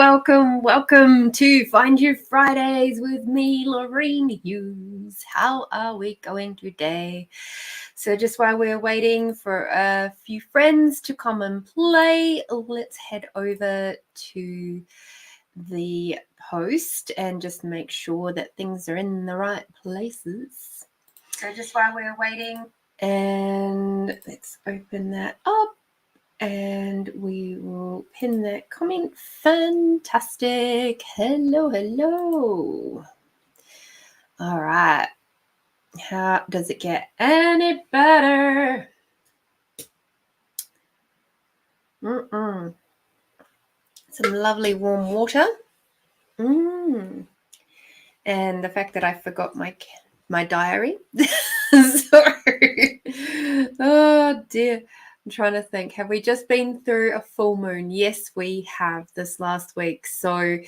welcome to Find Your Fridays with me, Lorene Hughes. How are we going today? So just while we're waiting for a few friends to come and play, let's head over to the post and just make sure that things are in the right places. So just while we're waiting, and let's open that up. And we will pin that comment. Fantastic. Hello. All right. How does it get any better? Some lovely warm water. And the fact that I forgot my diary. Sorry. Oh dear. I'm trying to think. Have we just been through a full moon? Yes, we have this last week. So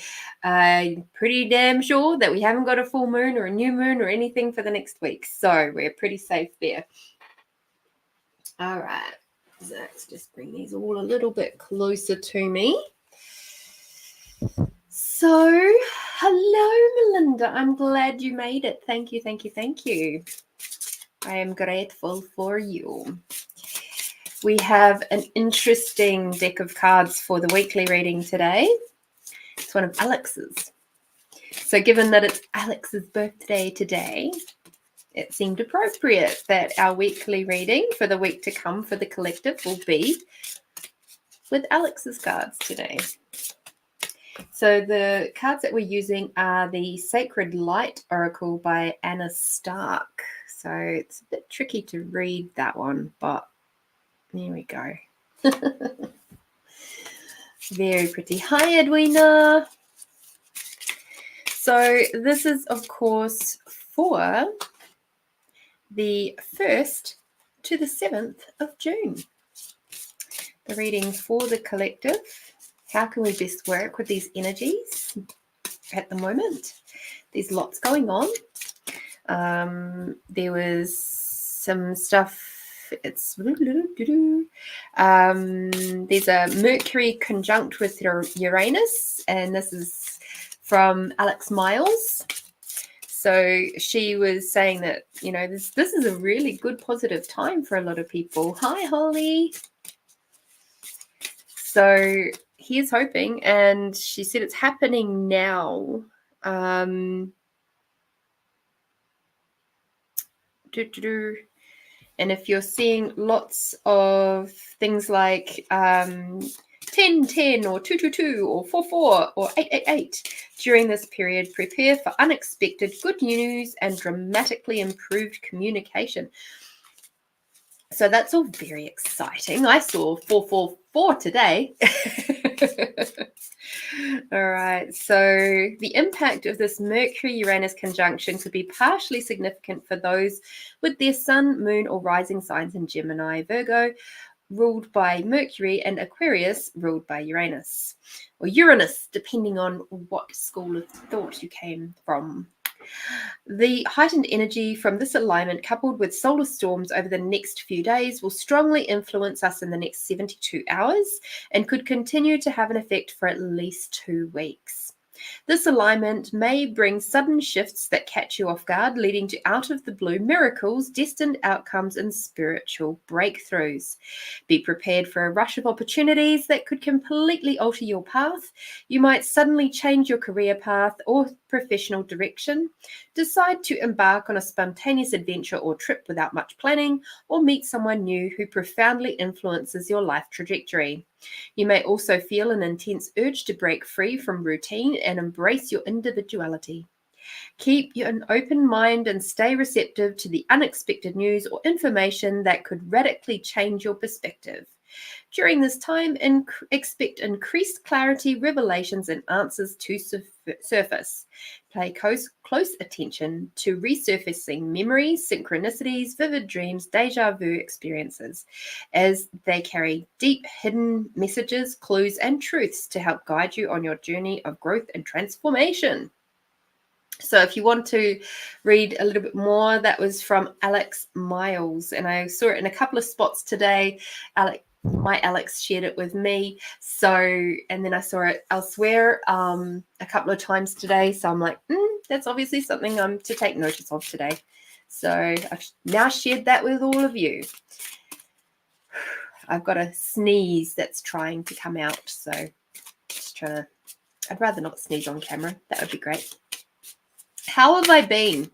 pretty damn sure that we haven't got a full moon or a new moon or anything for the next week. So we're pretty safe there. All right. Let's just bring these all a little bit closer to me. So, hello, Melinda. I'm glad you made it. Thank you. I am grateful for you. We have an interesting deck of cards for the weekly reading today. It's one of Alex's. So given that it's Alex's birthday today, it seemed appropriate that our weekly reading for the week to come for the collective will be with Alex's cards today. So the cards that we're using are the Sacred Light Oracle by Anna Stark. So it's a bit tricky to read that one, but there we go. Very pretty. Hi, Edwina. So this is, of course, for the 1st to the 7th of June. The reading for the collective. How can we best work with these energies at the moment? There's lots going on. There was some stuff. It's there's a Mercury conjunct with Uranus, and this is from Alex Miles. So she was saying that, you know, this is a really good positive time for a lot of people. Hi, Holly. So here's hoping, and she said it's happening now. And if you're seeing lots of things like 1010 or 222 or 44 or 888 during this period, prepare for unexpected good news and dramatically improved communication. So that's all very exciting. I saw 444 today. All right. So the impact of this Mercury-Uranus conjunction could be partially significant for those with their sun, moon, or rising signs in Gemini, Virgo, ruled by Mercury, and Aquarius, ruled by Uranus, or Uranus, depending on what school of thought you came from. The heightened energy from this alignment, coupled with solar storms over the next few days, will strongly influence us in the next 72 hours and could continue to have an effect for at least 2 weeks. This alignment may bring sudden shifts that catch you off guard, leading to out-of-the-blue miracles, destined outcomes, and spiritual breakthroughs. Be prepared for a rush of opportunities that could completely alter your path. You might suddenly change your career path or professional direction, decide to embark on a spontaneous adventure or trip without much planning, or meet someone new who profoundly influences your life trajectory. You may also feel an intense urge to break free from routine and embrace your individuality. Keep an open mind and stay receptive to the unexpected news or information that could radically change your perspective. During this time, expect increased clarity, revelations, and answers to surface. Pay close attention to resurfacing memories, synchronicities, vivid dreams, deja vu experiences, as they carry deep, hidden messages, clues, and truths to help guide you on your journey of growth and transformation. So if you want to read a little bit more, that was from Alex Miles, and I saw it in a couple of spots today. my Alex shared it with me. So, and then I saw it elsewhere a couple of times today. So I'm like, that's obviously something I'm to take notice of today. So I've now shared that with all of you. I've got a sneeze that's trying to come out. So just trying to, I'd rather not sneeze on camera. That would be great. How have I been?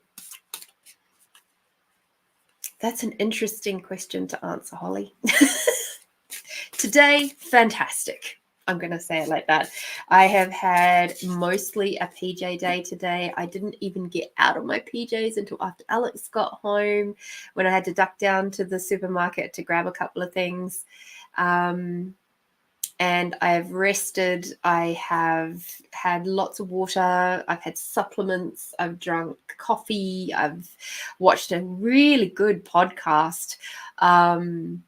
That's an interesting question to answer, Holly. Today, fantastic. I'm going to say it like that. I have had mostly a PJ day today. I didn't even get out of my PJs until after Alex got home, when I had to duck down to the supermarket to grab a couple of things. And I've rested. I have had lots of water. I've had supplements. I've drunk coffee. I've watched a really good podcast. And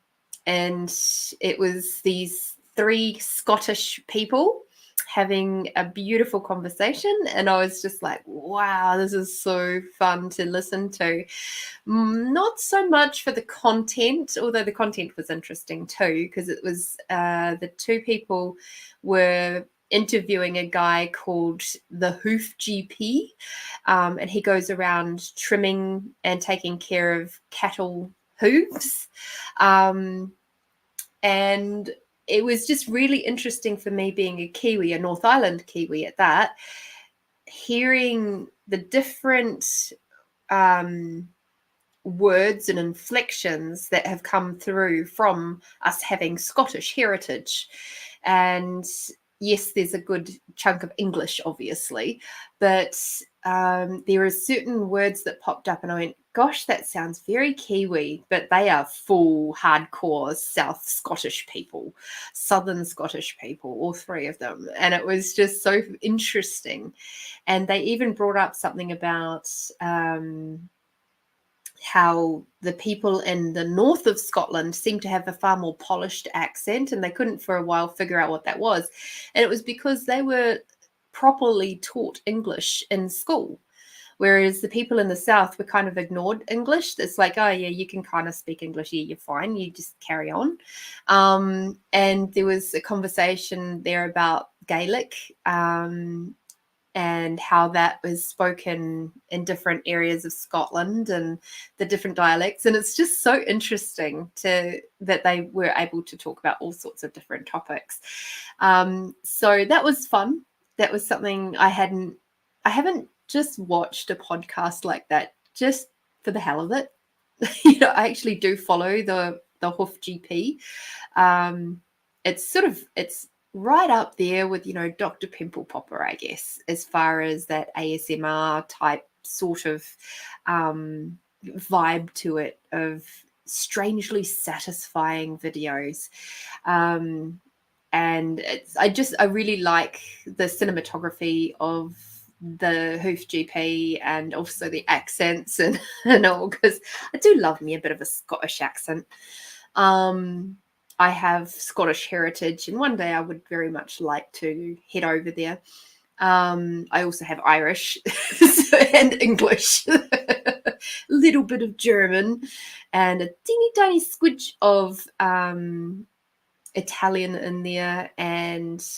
it was these 3 Scottish people having a beautiful conversation. And I was just like, wow, this is so fun to listen to. Not so much for the content, although the content was interesting too, because it was the 2 people were interviewing a guy called the Hoof GP, and he goes around trimming and taking care of cattle hooves. And it was just really interesting for me, being a Kiwi, a North Island Kiwi at that, hearing the different words and inflections that have come through from us having Scottish heritage. And yes, there's a good chunk of English, obviously, but there are certain words that popped up and I went, gosh, that sounds very Kiwi, but they are full hardcore South Scottish people, Southern Scottish people, all 3 of them. And it was just so interesting. And they even brought up something about how the people in the north of Scotland seem to have a far more polished accent, and they couldn't for a while figure out what that was. And it was because they were properly taught English in school, whereas the people in the south were kind of ignored English. It's like, oh yeah, you can kind of speak English, yeah, you're fine, you just carry on. And there was a conversation there about Gaelic, and how that was spoken in different areas of Scotland and the different dialects. And it's just so interesting that they were able to talk about all sorts of different topics. So that was fun. That was something I haven't just watched a podcast like that just for the hell of it. I actually do follow the Hoof GP. It's right up there with, Dr. Pimple Popper, I guess, as far as that ASMR type sort of vibe to it, of strangely satisfying videos. And I really like the cinematography of the Hoof GP, and also the accents and all, because I do love me a bit of a Scottish accent. I have Scottish heritage, and one day I would very much like to head over there. I also have Irish and English, a little bit of German, and a teeny tiny squidge of Italian in there, and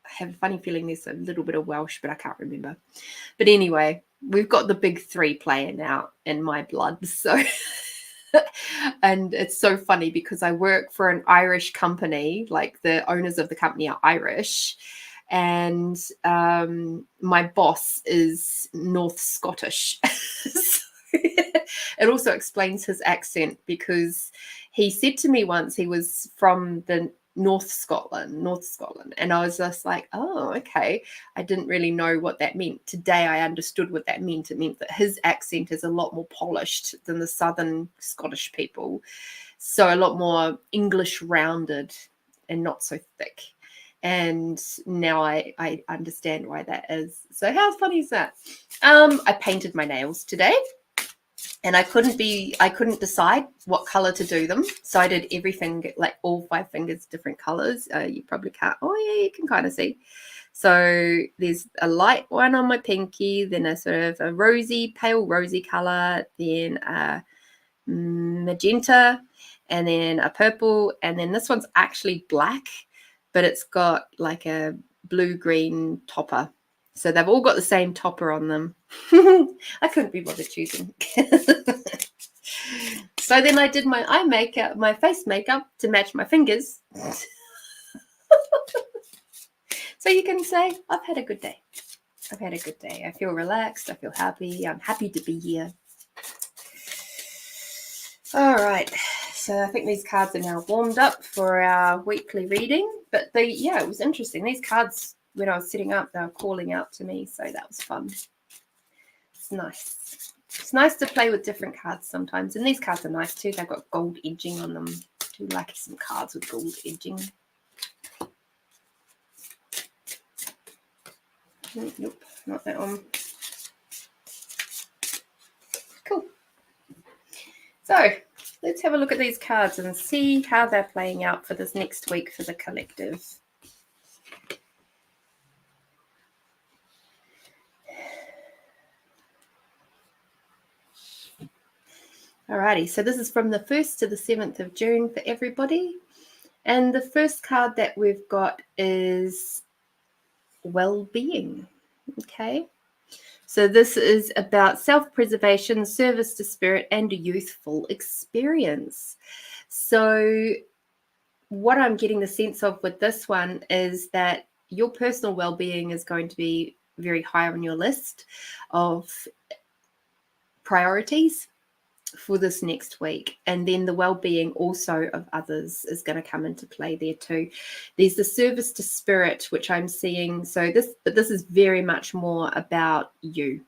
I have a funny feeling there's a little bit of Welsh, but I can't remember. But anyway, we've got the big 3 playing out in my blood, so... And it's so funny because I work for an Irish company, like the owners of the company are Irish, and my boss is North Scottish. So it also explains his accent, because he said to me once he was from the North Scotland, and I was just like, oh, okay. I didn't really know what that meant. Today I understood what that meant. It meant that his accent is a lot more polished than the Southern Scottish people, so a lot more English rounded and not so thick. And now I understand why that is. So how funny is that? I painted my nails today. And I couldn't decide what color to do them. So I did everything, like all 5 fingers, different colors. You probably can't. Oh, yeah, you can kind of see. So there's a light one on my pinky, then a sort of a pale rosy color, then a magenta, and then a purple, and then this one's actually black, but it's got like a blue-green topper. So they've all got the same topper on them. I couldn't be bothered choosing. So then I did my eye makeup, my face makeup to match my fingers. So you can say, I've had a good day. I've had a good day. I feel relaxed. I feel happy. I'm happy to be here. All right. So I think these cards are now warmed up for our weekly reading. But it was interesting. These cards, when I was sitting up, they were calling out to me. So that was fun. It's nice. It's nice to play with different cards sometimes. And these cards are nice too. They've got gold edging on them. I do like some cards with gold edging. Nope, not that one. Cool. So let's have a look at these cards and see how they're playing out for this next week for the collective. Alrighty, so this is from the 1st to the 7th of June for everybody. And the first card that we've got is well-being. Okay. So this is about self-preservation, service to spirit, and youthful experience. So what I'm getting the sense of with this one is that your personal well-being is going to be very high on your list of priorities for this next week. And then the well-being also of others is going to come into play there too. There's the service to spirit, which I'm seeing. So this is very much more about you.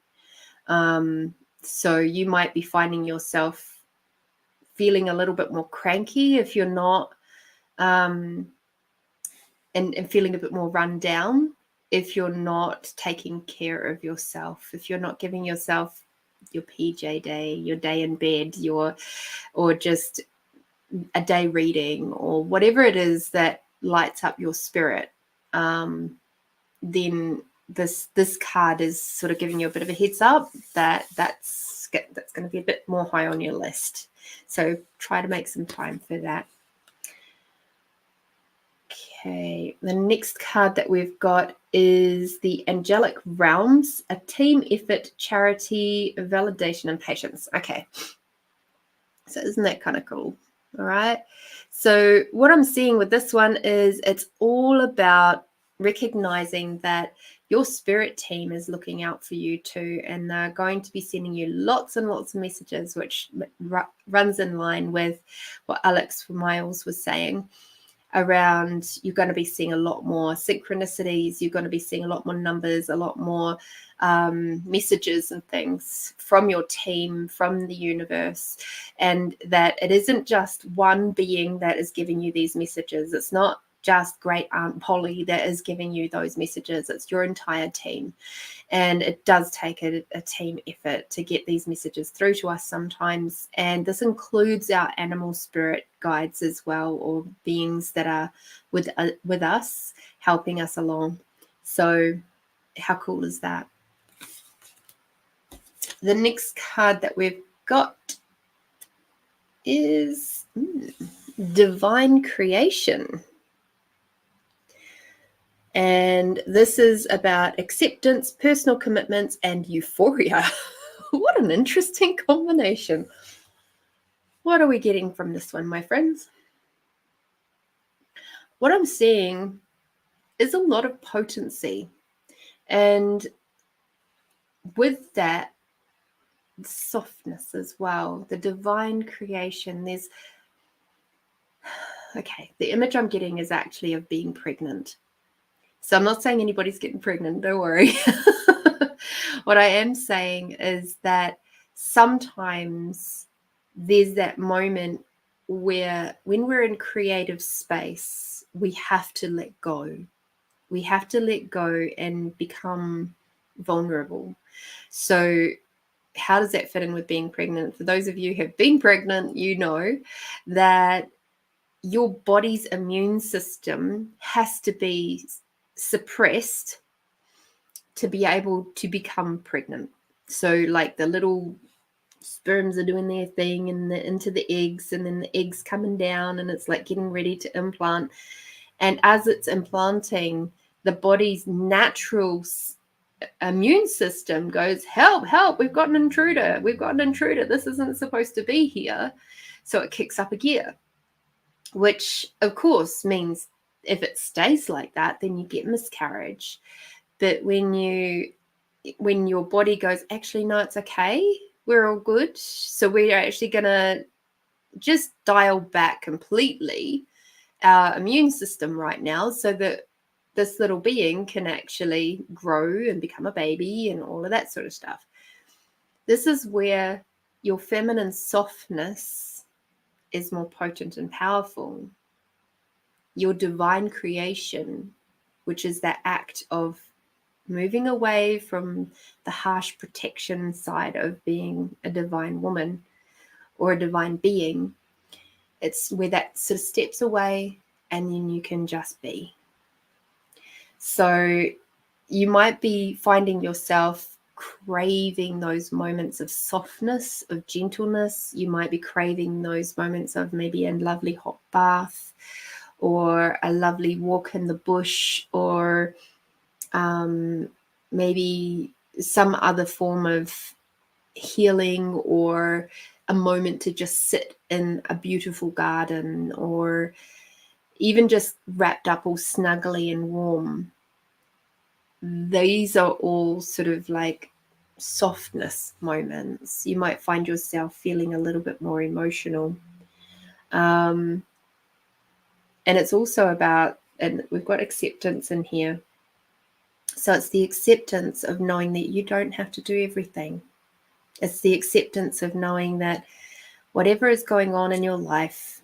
So you might be finding yourself feeling a little bit more cranky if you're not, and feeling a bit more run down if you're not taking care of yourself, if you're not giving yourself your PJ day, your day in bed, or just a day reading, or whatever it is that lights up your spirit, then this card is sort of giving you a bit of a heads up that that's going to be a bit more high on your list. So try to make some time for that. Okay, the next card that we've got is the Angelic Realms, a team effort, charity, validation, and patience. Okay, so isn't that kind of cool? All right, so what I'm seeing with this one is it's all about recognizing that your spirit team is looking out for you too, and they're going to be sending you lots and lots of messages, which runs in line with what Alex Miles was saying. Around, you're going to be seeing a lot more synchronicities, you're going to be seeing a lot more numbers, a lot more messages and things from your team, from the universe, and that it isn't just one being that is giving you these messages. It's not just Great Aunt Polly that is giving you those messages. It's your entire team. And it does take a team effort to get these messages through to us sometimes. And this includes our animal spirit guides as well, or beings that are with us, helping us along. So how cool is that? The next card that we've got is Divine Creation. And this is about acceptance, personal commitments, and euphoria. What an interesting combination. What are we getting from this one, my friends? What I'm seeing is a lot of potency. And with that, softness as well, the divine creation. The image I'm getting is actually of being pregnant. So I'm not saying anybody's getting pregnant, don't worry. What I am saying is that sometimes there's that moment where when we're in creative space, we have to let go. We have to let go and become vulnerable. So how does that fit in with being pregnant? For those of you who have been pregnant, you know that your body's immune system has to be suppressed to be able to become pregnant. So like the little sperms are doing their thing and into the eggs, and then the eggs coming down, and it's like getting ready to implant. And as it's implanting, the body's natural immune system goes, help, help, we've got an intruder, this isn't supposed to be here. So it kicks up a gear, which of course means if it stays like that, then you get miscarriage. But when your body goes, actually, no, it's okay, we're all good, so we're actually going to just dial back completely our immune system right now so that this little being can actually grow and become a baby and all of that sort of stuff. This is where your feminine softness is more potent and powerful. Your divine creation, which is that act of moving away from the harsh protection side of being a divine woman or a divine being. It's where that sort of steps away and then you can just be. So you might be finding yourself craving those moments of softness, of gentleness. You might be craving those moments of maybe a lovely hot bath or a lovely walk in the bush, or maybe some other form of healing, or a moment to just sit in a beautiful garden, or even just wrapped up all snuggly and warm. These are all sort of like softness moments. You might find yourself feeling a little bit more emotional. And it's also about, and we've got acceptance in here. So it's the acceptance of knowing that you don't have to do everything. It's the acceptance of knowing that whatever is going on in your life,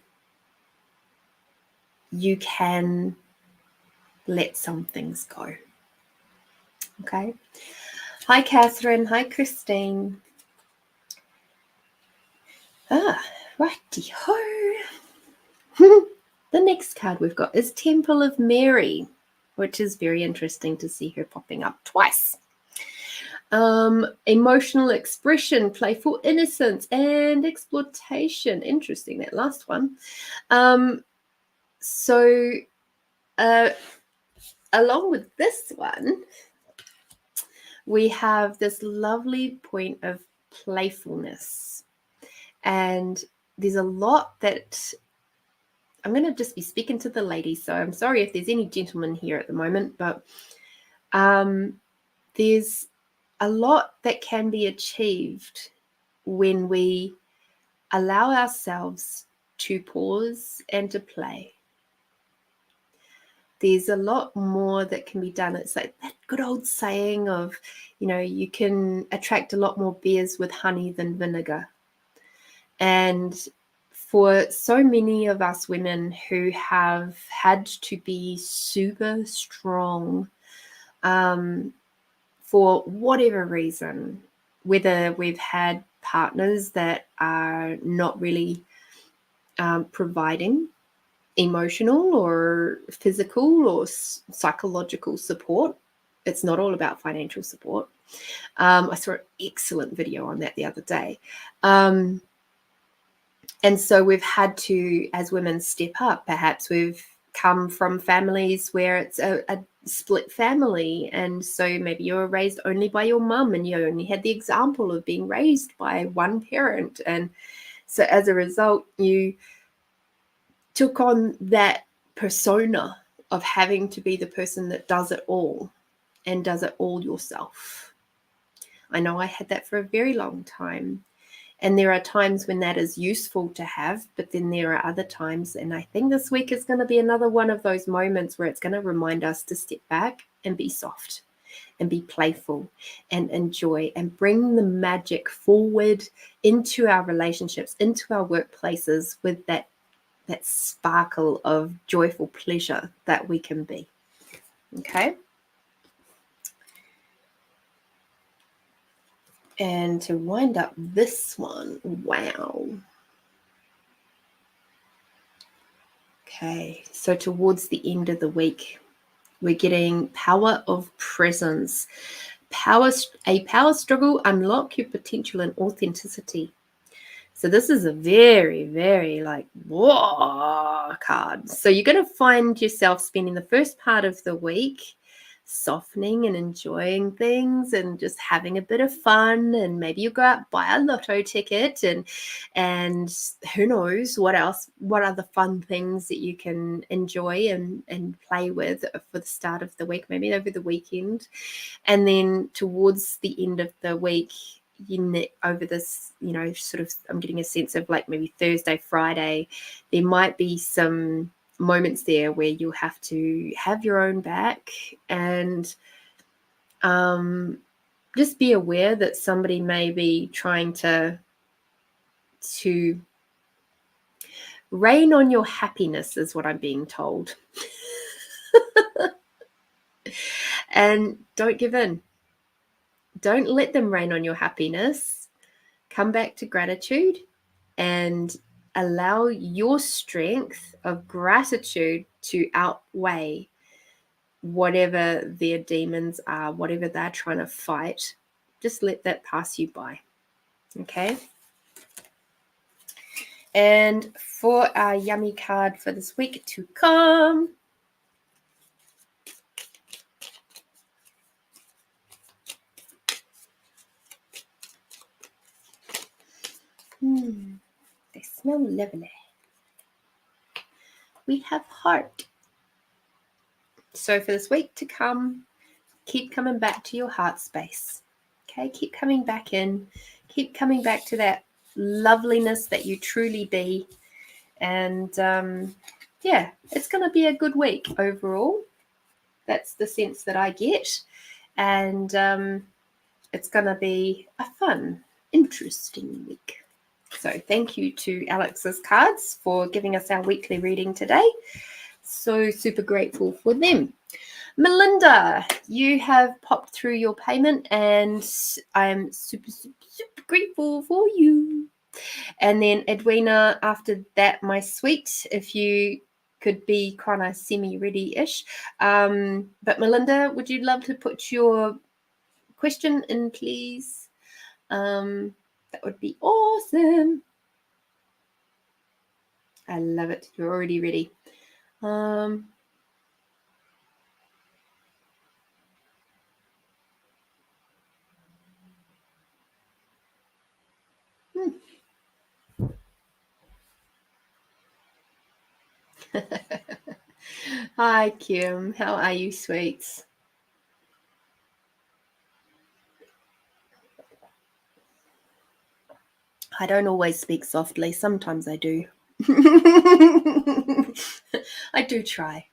you can let some things go. Okay. Hi, Catherine. Hi, Christine. Righty-ho. The next card we've got is Temple of Mary, which is very interesting to see her popping up twice. Emotional expression, playful innocence, and exploitation. Interesting, that last one. So along with this one, we have this lovely point of playfulness. And there's a lot that I'm going to just be speaking to the ladies. So I'm sorry if there's any gentlemen here at the moment, but there's a lot that can be achieved when we allow ourselves to pause and to play. There's a lot more that can be done. It's like that good old saying of, you can attract a lot more beers with honey than vinegar. And for so many of us women who have had to be super strong for whatever reason, whether we've had partners that are not really providing emotional or physical or psychological support. It's not all about financial support. I saw an excellent video on that the other day. And so we've had to, as women, step up. Perhaps we've come from families where it's a split family. And so maybe you were raised only by your mum and you only had the example of being raised by one parent. And so as a result, you took on that persona of having to be the person that does it all and does it all yourself. I know I had that for a very long time. And there are times when that is useful to have, but then there are other times, and I think this week is going to be another one of those moments where it's going to remind us to step back and be soft and be playful and enjoy and bring the magic forward into our relationships, into our workplaces with that sparkle of joyful pleasure that we can be. Okay. And to wind up this one, wow. Okay, so towards the end of the week, we're getting power of presence. A power struggle, unlock your potential and authenticity. So this is a very, very like whoa card. So you're going to find yourself spending the first part of the week softening and enjoying things and just having a bit of fun, and maybe you go out, buy a lotto ticket, and who knows what else, what other fun things that you can enjoy and play with for the start of the week, maybe over the weekend. And then towards the end of the week, over this, sort of, I'm getting a sense of like maybe Thursday, Friday, there might be some moments there where you'll have to have your own back, and just be aware that somebody may be trying to rain on your happiness, is what I'm being told. And don't give in. Don't let them rain on your happiness. Come back to gratitude and allow your strength of gratitude to outweigh whatever their demons are, whatever they're trying to fight. Just let that pass you by. Okay? And for our yummy card for this week to come, they smell lovely. We have heart. So for this week to come, keep coming back to your heart space. Okay, keep coming back in. Keep coming back to that loveliness that you truly be. And yeah, it's going to be a good week overall. That's the sense that I get. And it's going to be a fun, interesting week. So thank you to Alex's Cards for giving us our weekly reading today. So super grateful for them. Melinda, you have popped through your payment and I'm super, super, super grateful for you. And then Edwina, after that, my sweet, if you could be kind of semi-ready-ish. But Melinda, would you love to put your question in, please? That would be awesome. I love it. You're already ready. Hi, Kim. How are you, sweets? I don't always speak softly. Sometimes I do. I do try.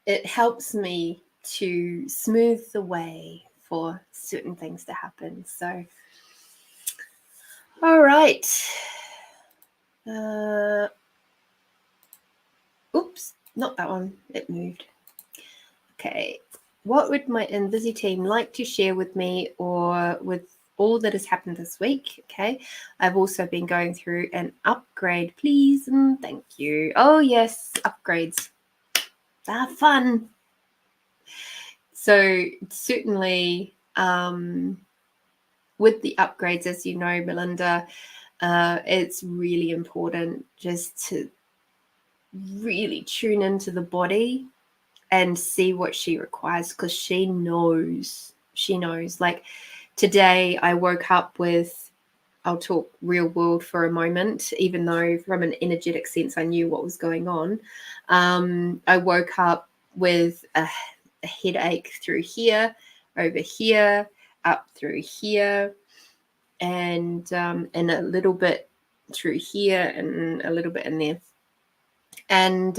It helps me to smooth the way for certain things to happen. So, all right. Oops, not that one. It moved. Okay. What would my Invisi team like to share with me or with all that has happened this week? Okay. I've also been going through an upgrade, please, and thank you. Oh, yes, upgrades. They're fun. So certainly with the upgrades, as you know, Melinda, it's really important just to really tune into the body and see what she requires, because she knows. Like today I woke up with, I'll talk real world for a moment, even though from an energetic sense I knew what was going on. I woke up with a headache through here, over here, up through here, and a little bit through here and a little bit in there. And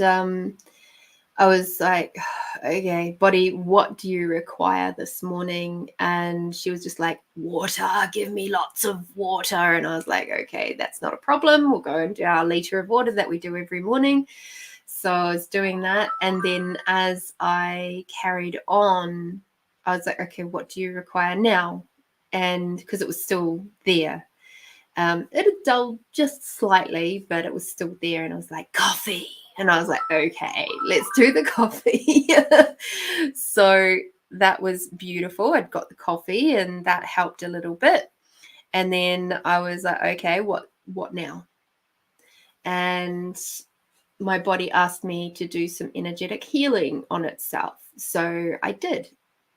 I was like, okay, body, what do you require this morning? And she was just like, water, give me lots of water. And I was like, okay, that's not a problem. We'll go into our liter of water that we do every morning. So I was doing that. And then as I carried on, I was like, okay, what do you require now? And because it was still there. It had dulled just slightly, but it was still there. And I was like, coffee. And I was like, okay, let's do the coffee. So that was beautiful. I'd got the coffee and that helped a little bit. And then I was like, okay, what now? And my body asked me to do some energetic healing on itself. So I did.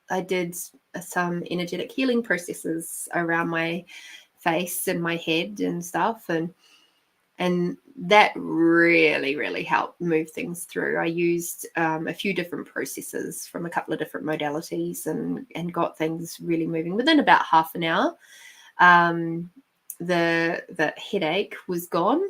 I did some energetic healing processes around my face and my head and stuff. And that really, really helped move things through. I used a few different processes from a couple of different modalities and got things really moving. Within about half an hour, the headache was gone.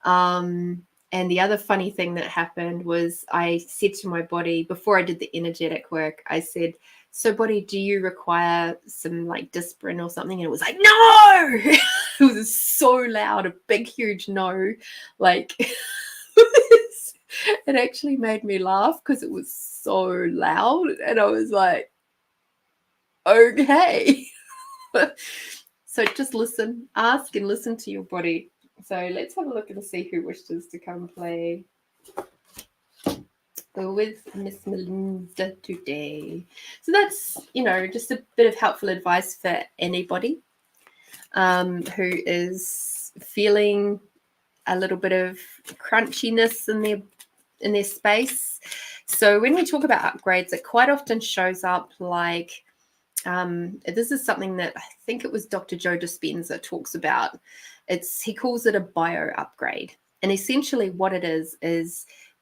And the other funny thing that happened was I said to my body, before I did the energetic work, I said, so body, do you require some like Disprin or something? And it was like, no! It was so loud, a big, huge no. Like, it actually made me laugh because it was so loud. And I was like, okay. So just listen, ask and listen to your body. So let's have a look and see who wishes to come play with Miss Melinda today. So that's, just a bit of helpful advice for anybody who is feeling a little bit of crunchiness in their space. So when we talk about upgrades, it quite often shows up like, this is something that I think it was Dr. Joe Dispenza talks about. He calls it a bio upgrade. And essentially what it is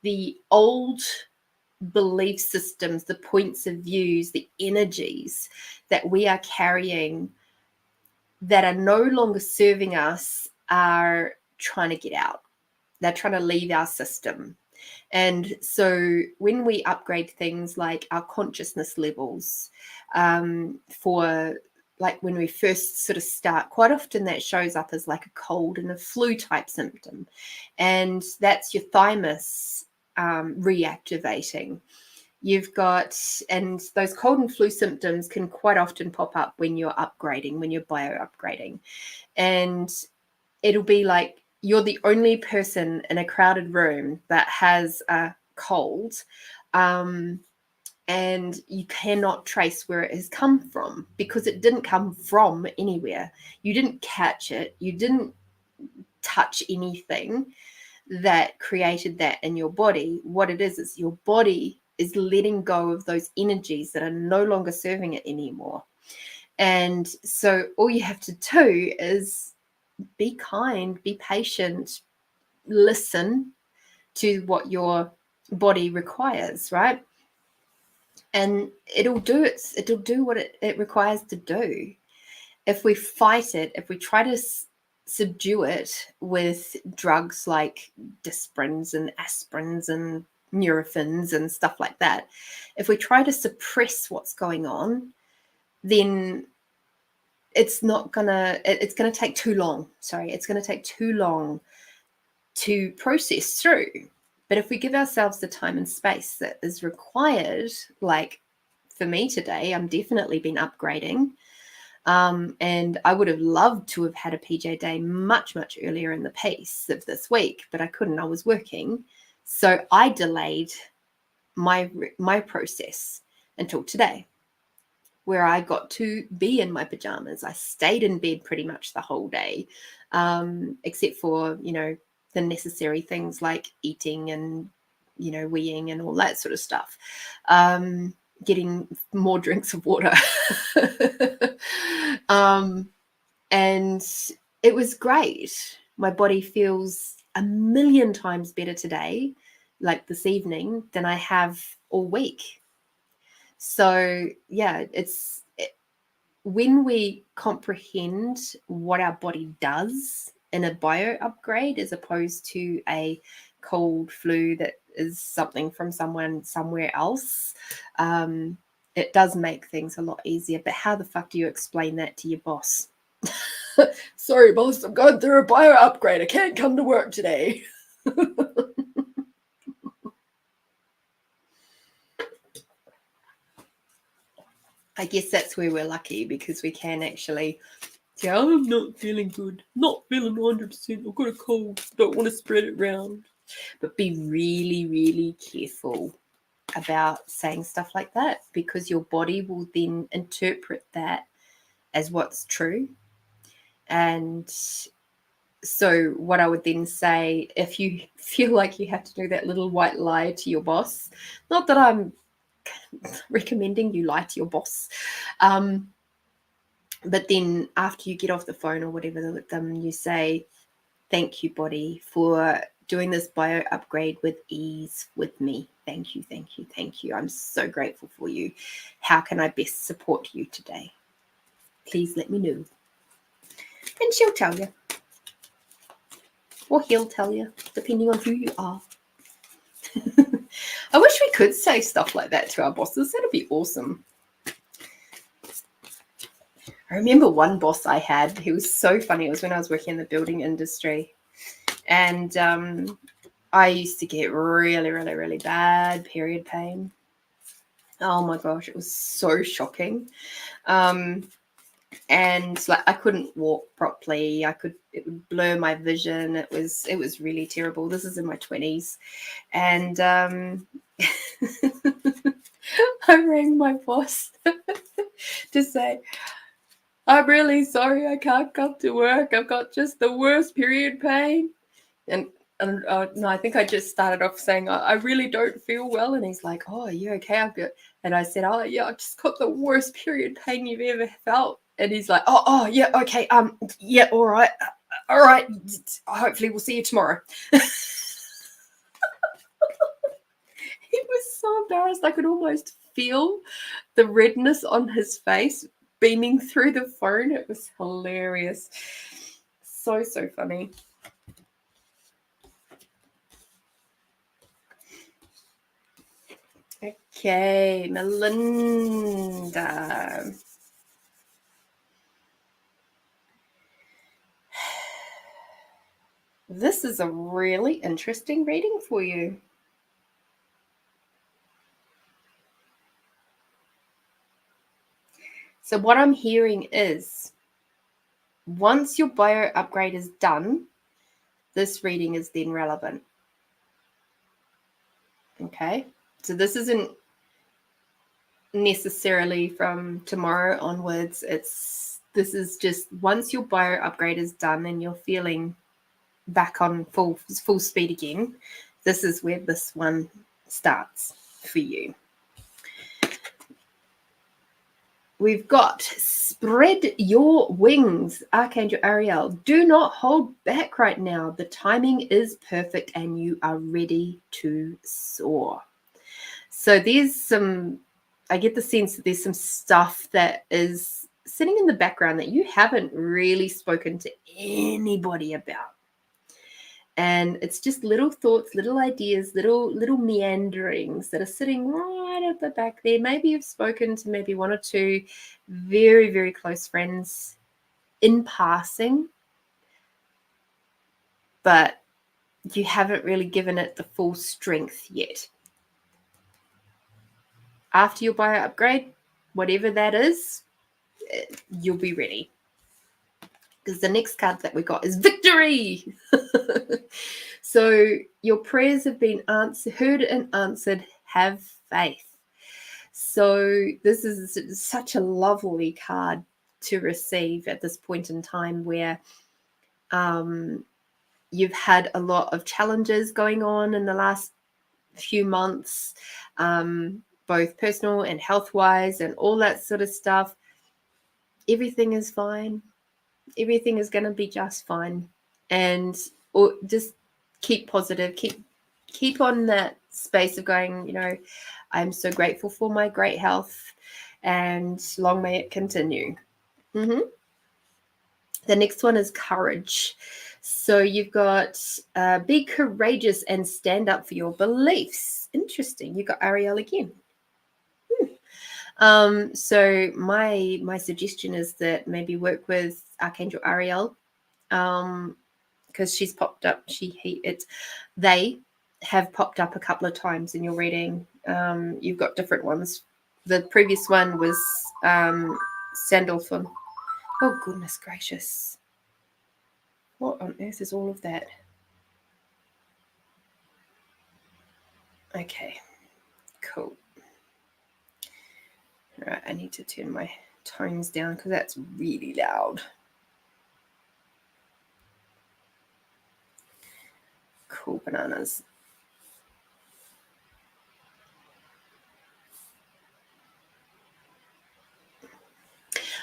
the old belief systems, the points of views, the energies that we are carrying that are no longer serving us are trying to get out. They're trying to leave our system. And so when we upgrade things like our consciousness levels, for like when we first sort of start, quite often that shows up as like a cold and a flu type symptom. And that's your thymus reactivating. You've got, and those cold and flu symptoms can quite often pop up when you're upgrading, when you're bio upgrading. And it'll be like you're the only person in a crowded room that has a cold, and you cannot trace where it has come from because it didn't come from anywhere. You didn't catch it. You didn't touch anything that created that in your body. What it is your body is letting go of those energies that are no longer serving it anymore. And so all you have to do is be kind, be patient, listen to what your body requires, right? And it'll do what it requires to do. If we fight it, if we try to subdue it with drugs like Disprins and aspirins and Nurophens and stuff like that, if we try to suppress what's going on, then it's going to take too long. It's going to take too long to process through. But if we give ourselves the time and space that is required, like for me today, I'm definitely been upgrading. And I would have loved to have had a PJ day much, much earlier in the piece of this week, but I couldn't. I was working. So I delayed my process until today, where I got to be in my pajamas. I stayed in bed pretty much the whole day, except for, the necessary things like eating and, weeing and all that sort of stuff. Getting more drinks of water. And it was great. My body feels a million times better today, like this evening, than I have all week. So yeah, when we comprehend what our body does in a bio upgrade as opposed to a cold flu that is something from someone somewhere else, it does make things a lot easier. But how the fuck do you explain that to your boss? Sorry, boss, I'm going through a bio upgrade. I can't come to work today. I guess that's where we're lucky, because we can actually say, I'm not feeling good, not feeling 100%, I've got a cold, don't want to spread it around. But be really, really careful about saying stuff like that, because your body will then interpret that as what's true. And so what I would then say, if you feel like you have to do that little white lie to your boss, not that I'm recommending you lie to your boss, but then after you get off the phone or whatever with them, you say, thank you, body, for doing this bio upgrade with ease with me. Thank you, thank you, thank you. I'm so grateful for you. How can I best support you today? Please let me know. And she'll tell you. Or he'll tell you, depending on who you are. I wish we could say stuff like that to our bosses. That'd be awesome. I remember one boss I had, he was so funny. It was when I was working in the building industry. And I used to get really, really, really bad period pain. Oh my gosh, it was so shocking. And like I couldn't walk properly. It would blur my vision. It was really terrible. This is in my 20s. And I rang my boss to say, I'm really sorry I can't come to work. I've got just the worst period pain. And no, I think I just started off saying, I really don't feel well. And he's like, oh, are you okay? And I said, oh, yeah, I've just got the worst period pain you've ever felt. And he's like, oh, yeah, okay. Yeah, all right. All right. Hopefully we'll see you tomorrow. He was so embarrassed. I could almost feel the redness on his face beaming through the phone. It was hilarious. So funny. Okay, Melinda. This is a really interesting reading for you. So what I'm hearing is, once your bio upgrade is done, this reading is then relevant. Okay, so this isn't necessarily from tomorrow onwards. This is just once your bio upgrade is done and you're feeling back on full speed again, this is where this one starts for you. We've got spread your wings, Archangel Ariel. Do not hold back right now. The timing is perfect and you are ready to soar. So I get the sense that there's some stuff that is sitting in the background that you haven't really spoken to anybody about. And it's just little thoughts, little ideas, little meanderings that are sitting right at the back there. Maybe you've spoken to maybe one or two very, very close friends in passing, but you haven't really given it the full strength yet. After your bio upgrade, whatever that is, you'll be ready. Because the next card that we got is victory. So your prayers have been heard and answered. Have faith. So this is such a lovely card to receive at this point in time where you've had a lot of challenges going on in the last few months, both personal and health-wise and all that sort of stuff. Everything is fine. Everything is going to be just fine. And just keep positive, keep on that space of going, I'm so grateful for my great health and long may it continue. The next one is courage. So you've got be courageous and stand up for your beliefs. Interesting. You got Ariel again. So my suggestion is that maybe work with Archangel Ariel, because she's popped up. They have popped up a couple of times in your reading. You've got different ones. The previous one was Sandalphon. Oh goodness gracious! What on earth is all of that? Okay, Cool. All right, I need to turn my tones down because that's really loud. Cool bananas.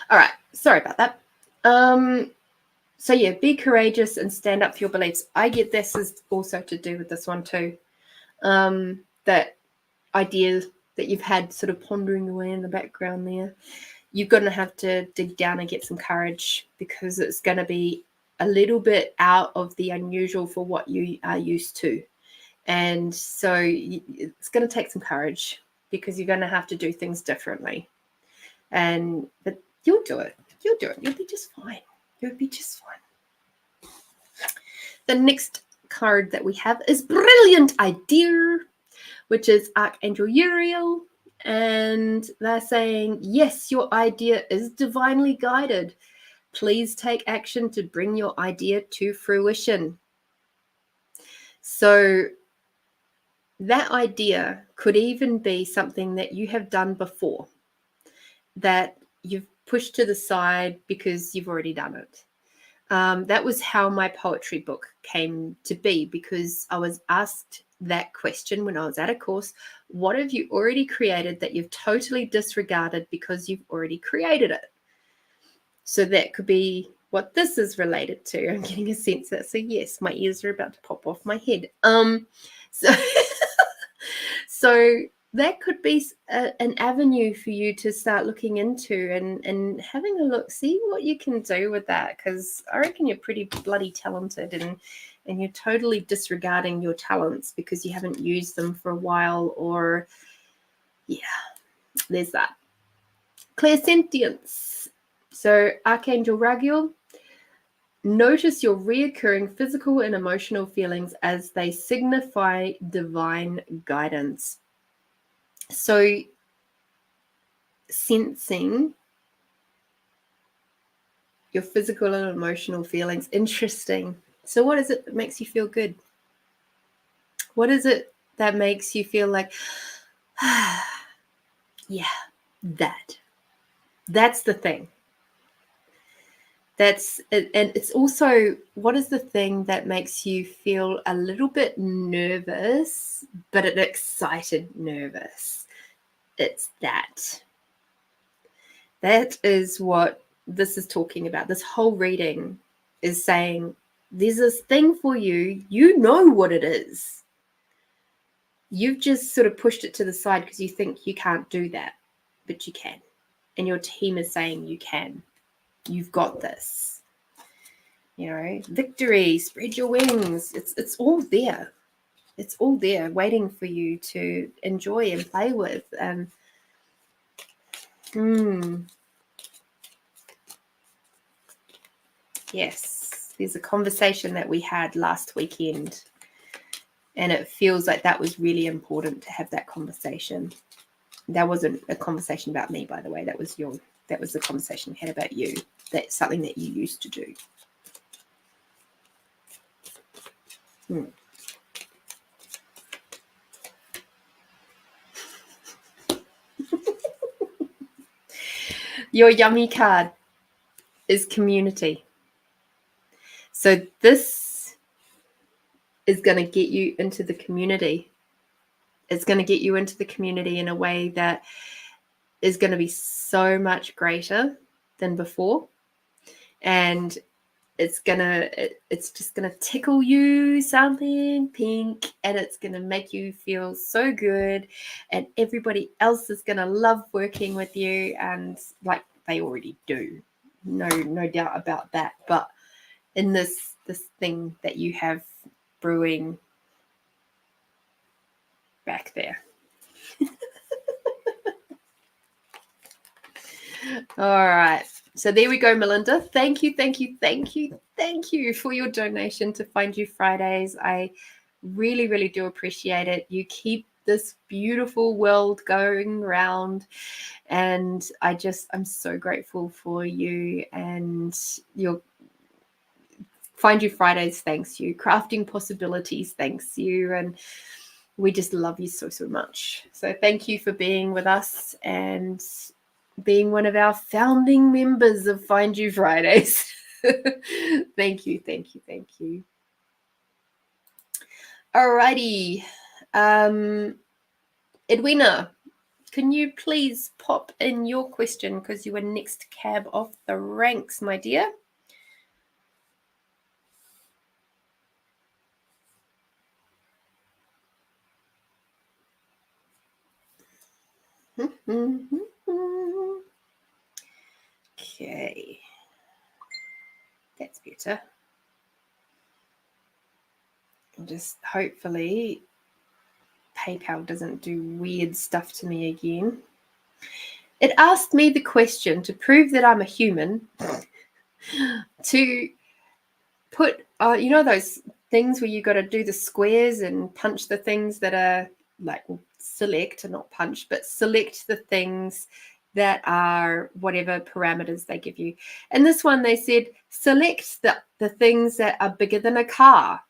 All right, sorry about that. So yeah, be courageous and stand up for your beliefs. I get this is also to do with this one too. That idea that you've had sort of pondering away in the background there. You're going to have to dig down and get some courage because it's going to be a little bit out of the unusual for what you are used to. And so it's going to take some courage because you're going to have to do things differently. But you'll do it. You'll do it. You'll be just fine. You'll be just fine. The next card that we have is Brilliant Idea, which is Archangel Uriel. And they're saying, yes, your idea is divinely guided. Please take action to bring your idea to fruition. So that idea could even be something that you have done before, that you've pushed to the side because you've already done it. That was how my poetry book came to be, because I was asked that question when I was at a course. What have you already created that you've totally disregarded because you've already created it? So that could be what this is related to. I'm getting a sense that, so yes, my ears are about to pop off my head. So that could be an avenue for you to start looking into and having a look, see what you can do with that, because I reckon you're pretty bloody talented and you're totally disregarding your talents because you haven't used them for a while, or yeah, there's that. Clairsentience. So Archangel Raguel, notice your reoccurring physical and emotional feelings as they signify divine guidance. So sensing your physical and emotional feelings. Interesting. So what is it that makes you feel good? What is it that makes you feel like, yeah, that's the thing. That's it. And it's also, what is the thing that makes you feel a little bit nervous, but an excited nervous? It's that. That is what this is talking about. This whole reading is saying there's this thing for you. You know what it is. You've just sort of pushed it to the side because you think you can't do that, but you can. And your team is saying you can. You've got this. You know, victory, spread your wings. It's all there. It's all there waiting for you to enjoy and play with. Yes, there's a conversation that we had last weekend, and it feels like that was really important to have that conversation. That wasn't a conversation about me, by the way. That was the conversation we had about you. That's something that you used to do. Your yummy card is community. So this is going to get you into the community. It's going to get you into the community in a way that is going to be so much greater than before. And it's just going to tickle you something pink, and it's going to make you feel so good. And everybody else is going to love working with you, and like they already do. No doubt about that. But in this thing that you have brewing back there. All right. So there we go, Melinda. Thank you for your donation to Find You Fridays. I really, really do appreciate it. You keep this beautiful world going round, and I'm so grateful for you and your Find You Fridays. Thanks you. Crafting Possibilities. Thanks you. And we just love you so, so much. So thank you for being with us and being one of our founding members of Find You Fridays. Thank you, thank you, thank you. Alrighty. Edwina, can you please pop in your question because you were next cab off the ranks, my dear? Okay. That's better. Just hopefully PayPal doesn't do weird stuff to me again. It asked me the question to prove that I'm a human to put, you know, those things where you got to do the squares and punch the things that are like select, and not punch, but select the things that are whatever parameters they give you. And this one, they said, select the things that are bigger than a car.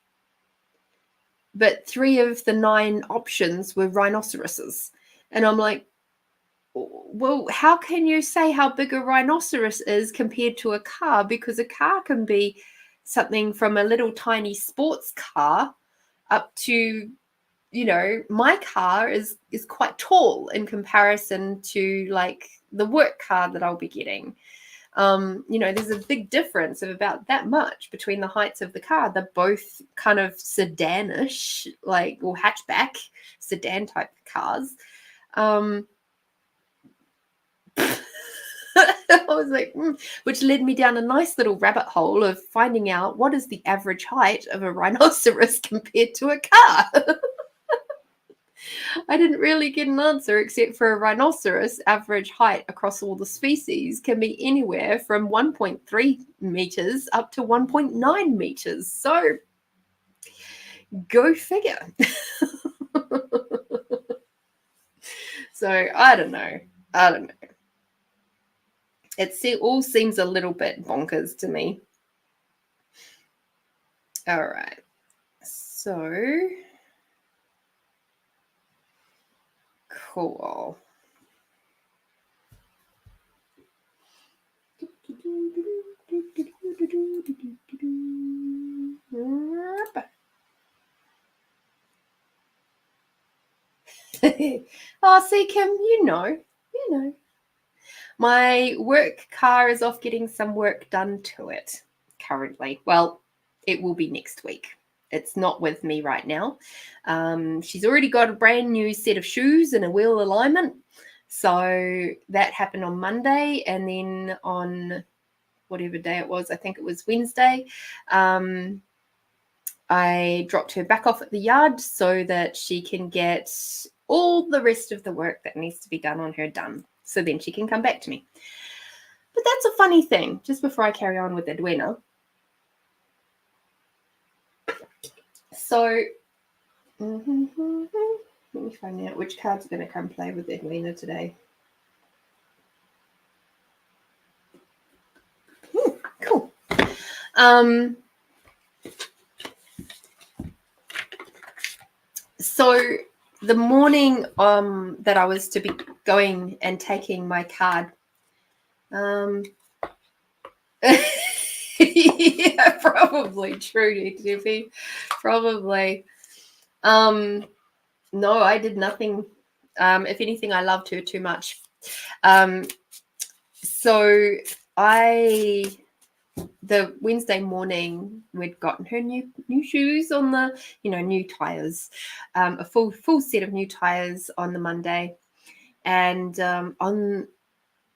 But 3 of the 9 options were rhinoceroses. And I'm like, well, how can you say how big a rhinoceros is compared to a car? Because a car can be something from a little tiny sports car up to, you know, my car is quite tall in comparison to like the work car that I'll be getting. You know, there's a big difference of about that much between the heights of the car. They're both kind of sedanish, like, or hatchback sedan type cars. I was like, which led me down a nice little rabbit hole of finding out what is the average height of a rhinoceros compared to a car. I didn't really get an answer, except for a rhinoceros average height across all the species can be anywhere from 1.3 meters up to 1.9 meters. So go figure. So I don't know. It all seems a little bit bonkers to me. All right. So cool. Oh, see, Kim, you know. My work car is off getting some work done to it currently. Well, it will be next week. It's not with me right now. She's already got a brand new set of shoes and a wheel alignment. So that happened on Monday, and then on whatever day it was, I think it was Wednesday, I dropped her back off at the yard so that she can get all the rest of the work that needs to be done on her done. So then she can come back to me. But that's a funny thing, just before I carry on with Edwina. So, let me find out which cards are going to come play with Edwina today. Cool. So the morning that I was to be going and taking my card, yeah, probably true, Tiffy. Probably. No, I did nothing. If anything, I loved her too much. So the Wednesday morning, we'd gotten her new shoes on the, new tires, a full set of new tires on the Monday. And on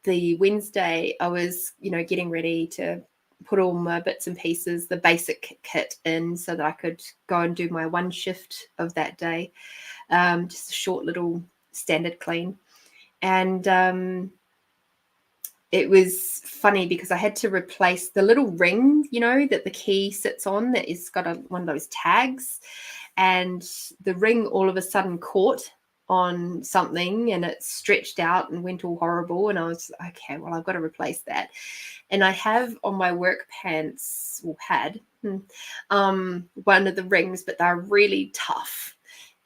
the Wednesday, I was, getting ready to put all my bits and pieces, the basic kit in so that I could go and do my one shift of that day. Just a short little standard clean. And it was funny because I had to replace the little ring, that the key sits on, that is got one of those tags. And the ring all of a sudden caught on something and it stretched out and went all horrible. And I was, okay, well, I've got to replace that. And I have on my work pants, or had, one of the rings, but they're really tough.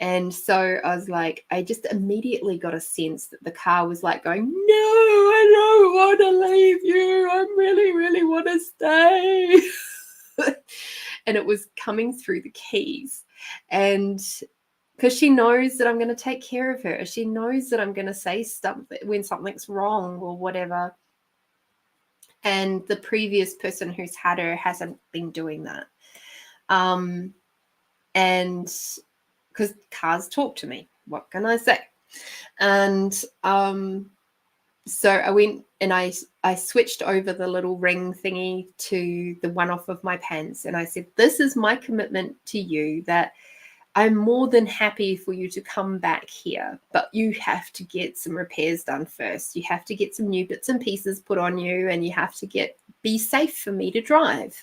And so I was like, I just immediately got a sense that the car was like going, no, I don't want to leave you. I really, really want to stay. And it was coming through the keys. And because she knows that I'm going to take care of her. She knows that I'm going to say something when something's wrong or whatever. And the previous person who's had her hasn't been doing that. And because cars talk to me, what can I say? And so I went and I switched over the little ring thingy to the one off of my pants, and I said, this is my commitment to you, that I'm more than happy for you to come back here, but you have to get some repairs done first. You have to get some new bits and pieces put on you, and you have to be safe for me to drive.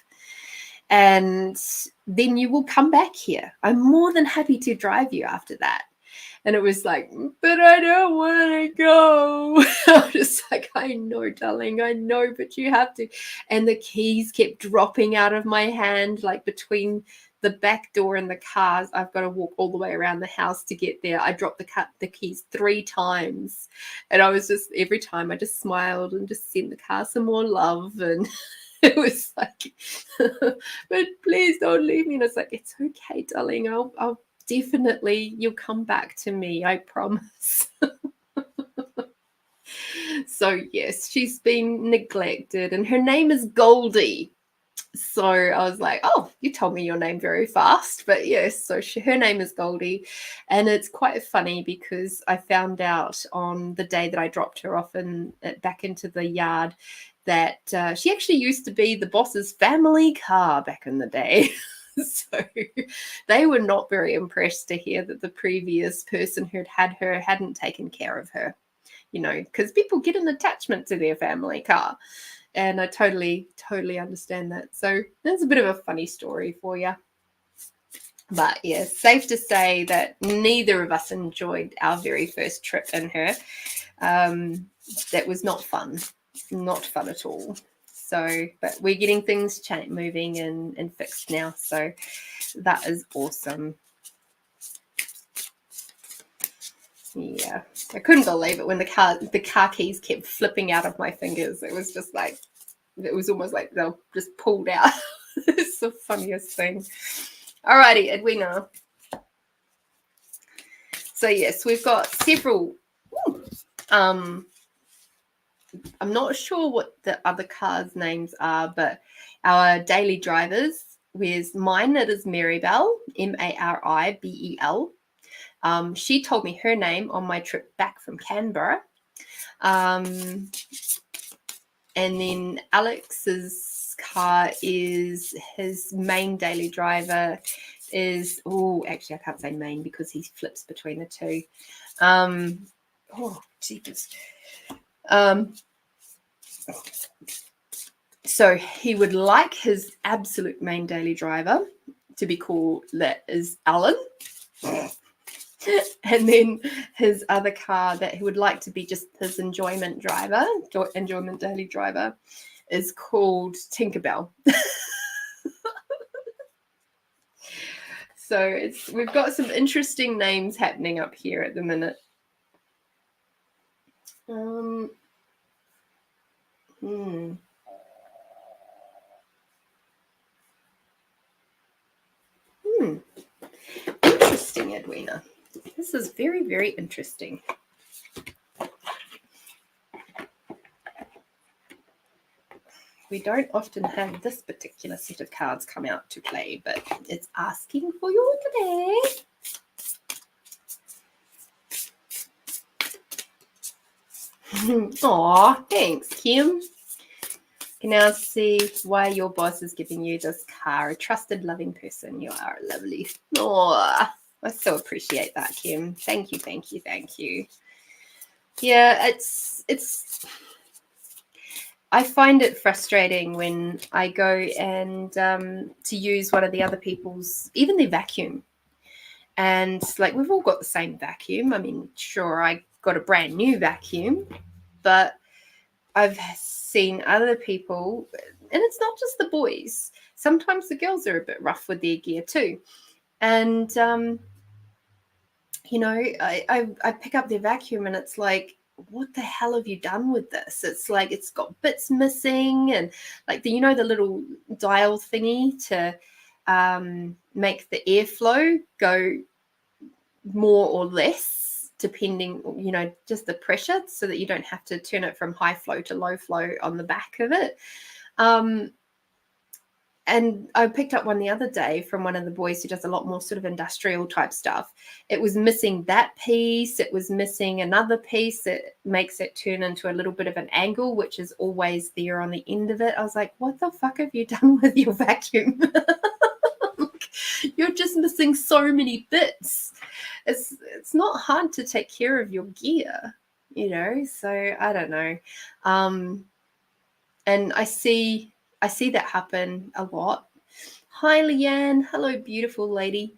And then you will come back here. I'm more than happy to drive you after that. And it was like, but I don't want to go. I was just like, I know, darling, I know, but you have to. And the keys kept dropping out of my hand, like between the back door and the cars. I've got to walk all the way around the house to get there. I dropped the keys 3 times. And I was just, every time I just smiled and just sent the car some more love. And it was like, but please don't leave me. And it's like, it's okay, darling. I'll definitely, you'll come back to me, I promise. So yes, she's been neglected, and her name is Goldie. So I was like, oh, you told me your name very fast. But yes, so her name is Goldie. And it's quite funny because I found out on the day that I dropped her off back into the yard that she actually used to be the boss's family car back in the day. So they were not very impressed to hear that the previous person who'd had her hadn't taken care of her, because people get an attachment to their family car. And I totally understand that. So that's a bit of a funny story for you. But yeah, safe to say that neither of us enjoyed our very first trip in her. That was not fun. Not fun at all. So, but we're getting things moving and fixed now. So that is awesome. Yeah, I couldn't believe it when the car keys kept flipping out of my fingers. It was just like, it was almost like they'll just pulled out. It's the funniest thing. Alrighty, Edwina. So yes, we've got several. I'm not sure what the other cars' names are, but our daily drivers, where's mine, it is Maribel, Maribel. She told me her name on my trip back from Canberra. And then Alex's car is, his main daily driver is, actually I can't say main because he flips between the two. Jeepers. So he would like his absolute main daily driver to be called, that is Alan. And then his other car that he would like to be just his enjoyment daily driver, is called Tinkerbell. So we've got some interesting names happening up here at the minute. Interesting, Edwina. This is very, very interesting. We don't often have this particular set of cards come out to play, but it's asking for you today. Aw, thanks, Kim. You can now see why your boss is giving you this car. A trusted, loving person. You are lovely. Aw, I so appreciate that, Kim. Thank you, thank you, thank you. Yeah, it's I find it frustrating when I go and to use one of the other people's, even their vacuum. And like, we've all got the same vacuum. I mean, sure, I got a brand new vacuum, but I've seen other people, and it's not just the boys. Sometimes the girls are a bit rough with their gear too. And you know, I pick up their vacuum and it's like, what the hell have you done with this? It's like it's got bits missing, and like the, you know, the little dial thingy to make the airflow go more or less depending, you know, just the pressure, so that you don't have to turn it from high flow to low flow on the back of it. And I picked up one the other day from one of the boys who does a lot more sort of industrial type stuff. It was missing that piece. It was missing another piece that makes it turn into a little bit of an angle, which is always there on the end of it. I was like, what the fuck have you done with your vacuum? You're just missing so many bits. It's not hard to take care of your gear, you know? So I don't know. And I see that happen a lot. Hi, Leanne. Hello, beautiful lady.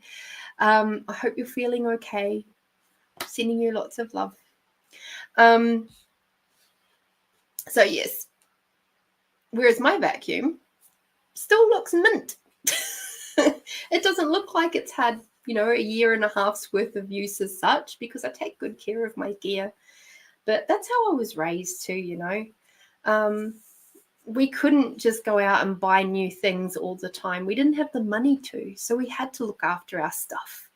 I hope you're feeling okay. Sending you lots of love. So yes, whereas my vacuum still looks mint. It doesn't look like it's had, you know, a year and a half's worth of use as such, because I take good care of my gear. But that's how I was raised too, you know. We couldn't just go out and buy new things all the time. We didn't have the money to, so we had to look after our stuff.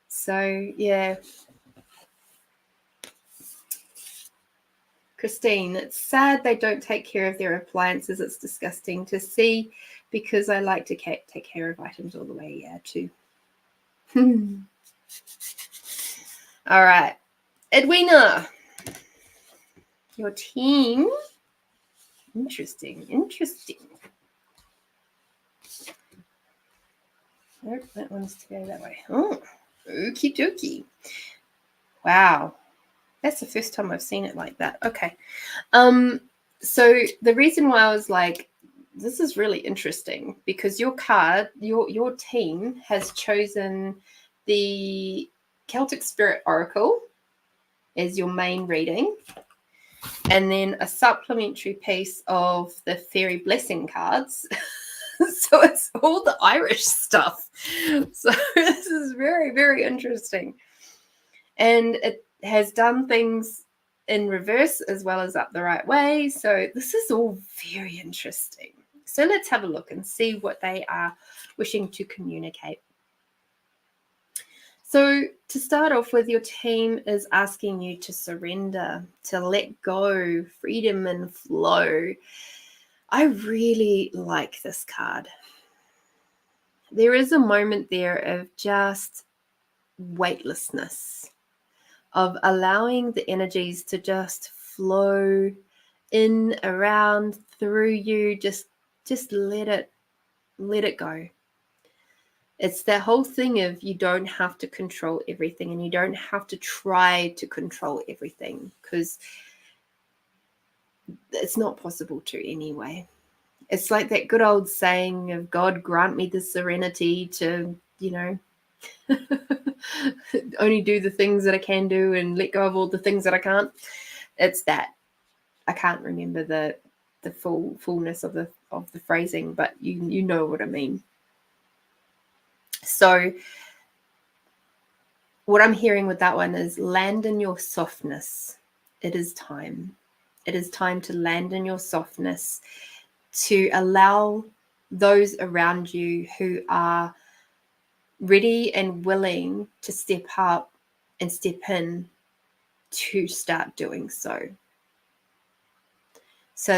So, yeah. Christine, it's sad they don't take care of their appliances. It's disgusting to see, because I like to take care of items all the way, yeah, too. All right. Edwina, your team. Interesting. Nope, that one's to go that way. Oh, okie dokie. Wow. That's the first time I've seen it like that. Okay. So the reason why I was like, this is really interesting, because your card, your team has chosen the Celtic Spirit Oracle as your main reading, and then a supplementary piece of the Fairy Blessing cards. So it's all the Irish stuff. So this is very, very interesting. And it has done things in reverse as well as up the right way. So this is all very interesting. So let's have a look and see what they are wishing to communicate. So to start off with, your team is asking you to surrender, to let go, freedom and flow. I really like this card. There is a moment there of just weightlessness, of allowing the energies to just flow in, around, through you. Just let it go. It's that whole thing of you don't have to control everything, and you don't have to try to control everything, because it's not possible to anyway. It's like that good old saying of, God grant me the serenity to, you know, only do the things that I can do and let go of all the things that I can't. It's that. I can't remember the fullness of the phrasing, but you know what I mean. So what I'm hearing with that one is, land in your softness. It is time. It is time to land in your softness, to allow those around you who are ready and willing to step up and step in to start doing so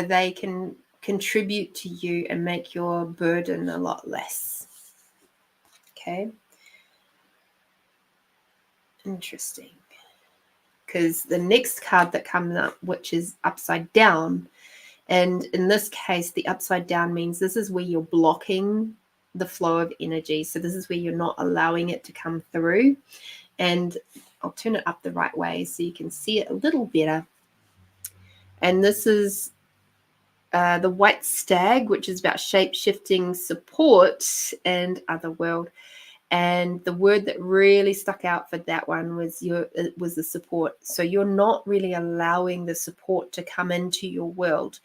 they can contribute to you and make your burden a lot less. Okay. Interesting. Because the next card that comes up, which is upside down, and in this case, the upside down means this is where you're blocking the flow of energy. So this is where you're not allowing it to come through. And I'll turn it up the right way so you can see it a little better. And this is the white stag, which is about shape-shifting support and other world. And the word that really stuck out for that one was the support. So you're not really allowing the support to come into your world.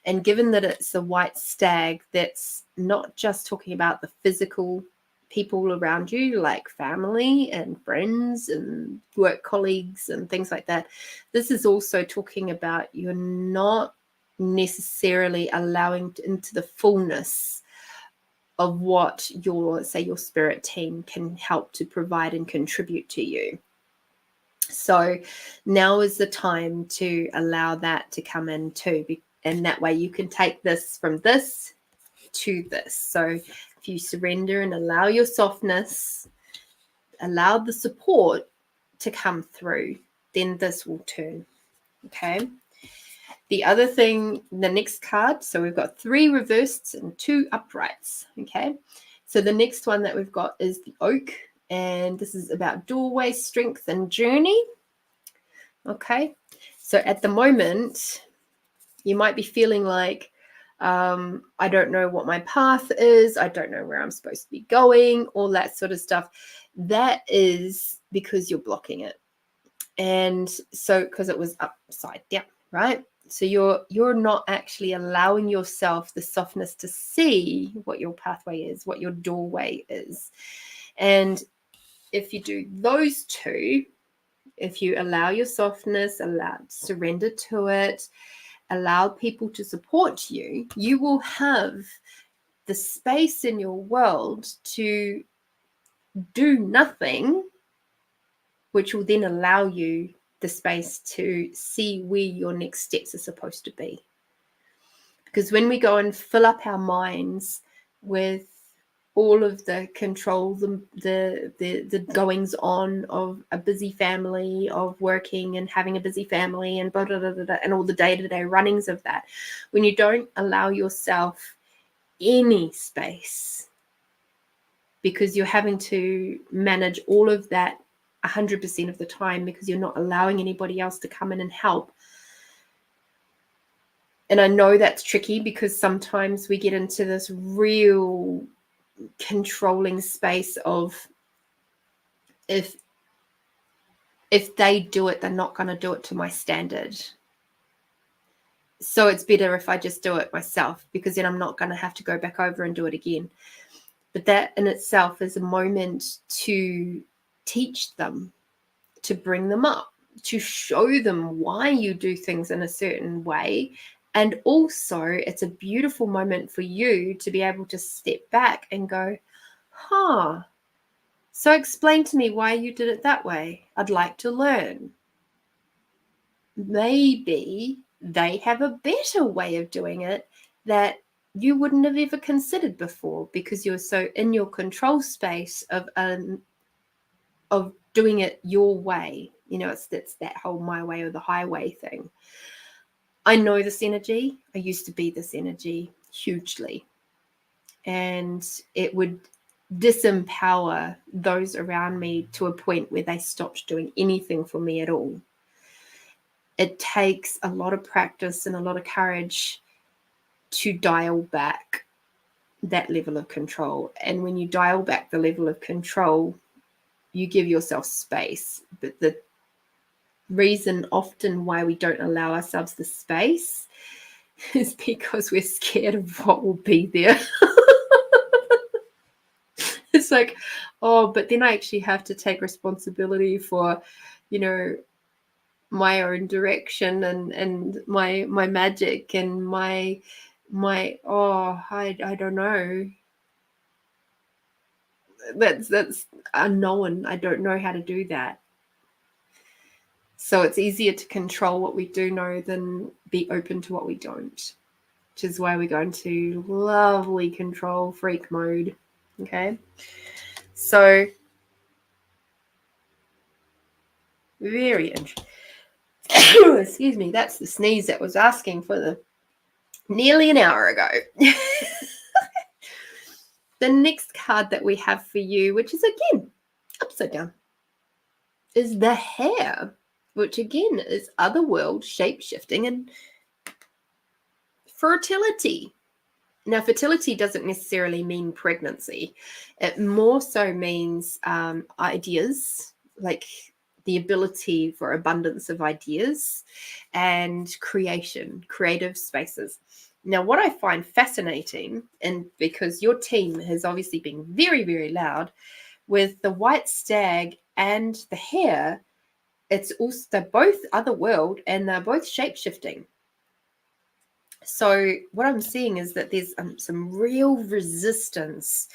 And given that it's the white stag, that's not just talking about the physical people around you, like family and friends and work colleagues and things like that, this is also talking about you're not necessarily allowing into the fullness of what your spirit team can help to provide and contribute to you. So now is the time to allow that to come in too, and that way you can take this from this to this. So if you surrender and allow your softness, allow the support to come through, then this will turn. Okay. The other thing, the next card, so we've got 3 reversed and 2 uprights. Okay. So the next one that we've got is the oak, and this is about doorway, strength, and journey. Okay. So at the moment, you might be feeling like, I don't know what my path is. I don't know where I'm supposed to be going, all that sort of stuff. That is because you're blocking it. And so, because it was upside down, right? So you're not actually allowing yourself the softness to see what your pathway is, what your doorway is. And if you do those two, if you allow your softness, surrender to it, allow people to support you, you will have the space in your world to do nothing, which will then allow you the space to see where your next steps are supposed to be. Because when we go and fill up our minds with all of the control, the goings on of a busy family, of working and having a busy family, and blah, blah, blah, blah, and all the day-to-day runnings of that, when you don't allow yourself any space, because you're having to manage all of that 100% of the time, because you're not allowing anybody else to come in and help. And I know that's tricky, because sometimes we get into this real controlling space of, if they do it, they're not going to do it to my standard. So it's better if I just do it myself, because then I'm not going to have to go back over and do it again. But that in itself is a moment to teach them, to bring them up, to show them why you do things in a certain way. And also, it's a beautiful moment for you to be able to step back and go, so explain to me why you did it that way. I'd like to learn. Maybe they have a better way of doing it that you wouldn't have ever considered before, because you're so in your control space of doing it your way. You know, it's that whole my way or the highway thing. I know this energy. I used to be this energy hugely. And it would disempower those around me to a point where they stopped doing anything for me at all. It takes a lot of practice and a lot of courage to dial back that level of control. And when you dial back the level of control, you give yourself space. But the reason often why we don't allow ourselves the space is because we're scared of what will be there. It's like, but then I actually have to take responsibility for, my own direction and my magic and my I don't know. That's unknown. I don't know how to do that. So it's easier to control what we do know than be open to what we don't, which is why we go into lovely control freak mode. Okay. So very interesting. Excuse me, that's the sneeze that was asking for nearly an hour ago. The next card that we have for you, which is again upside down, is the Hare, which again is otherworld, shape-shifting, and fertility. Now, fertility doesn't necessarily mean pregnancy. It more so means ideas, like the ability for abundance of ideas and creation, creative spaces. Now, what I find fascinating, and because your team has obviously been very, very loud with the white stag and the hare, it's also, they're both otherworld and they're both shape-shifting. So what I'm seeing is that there's some real resistance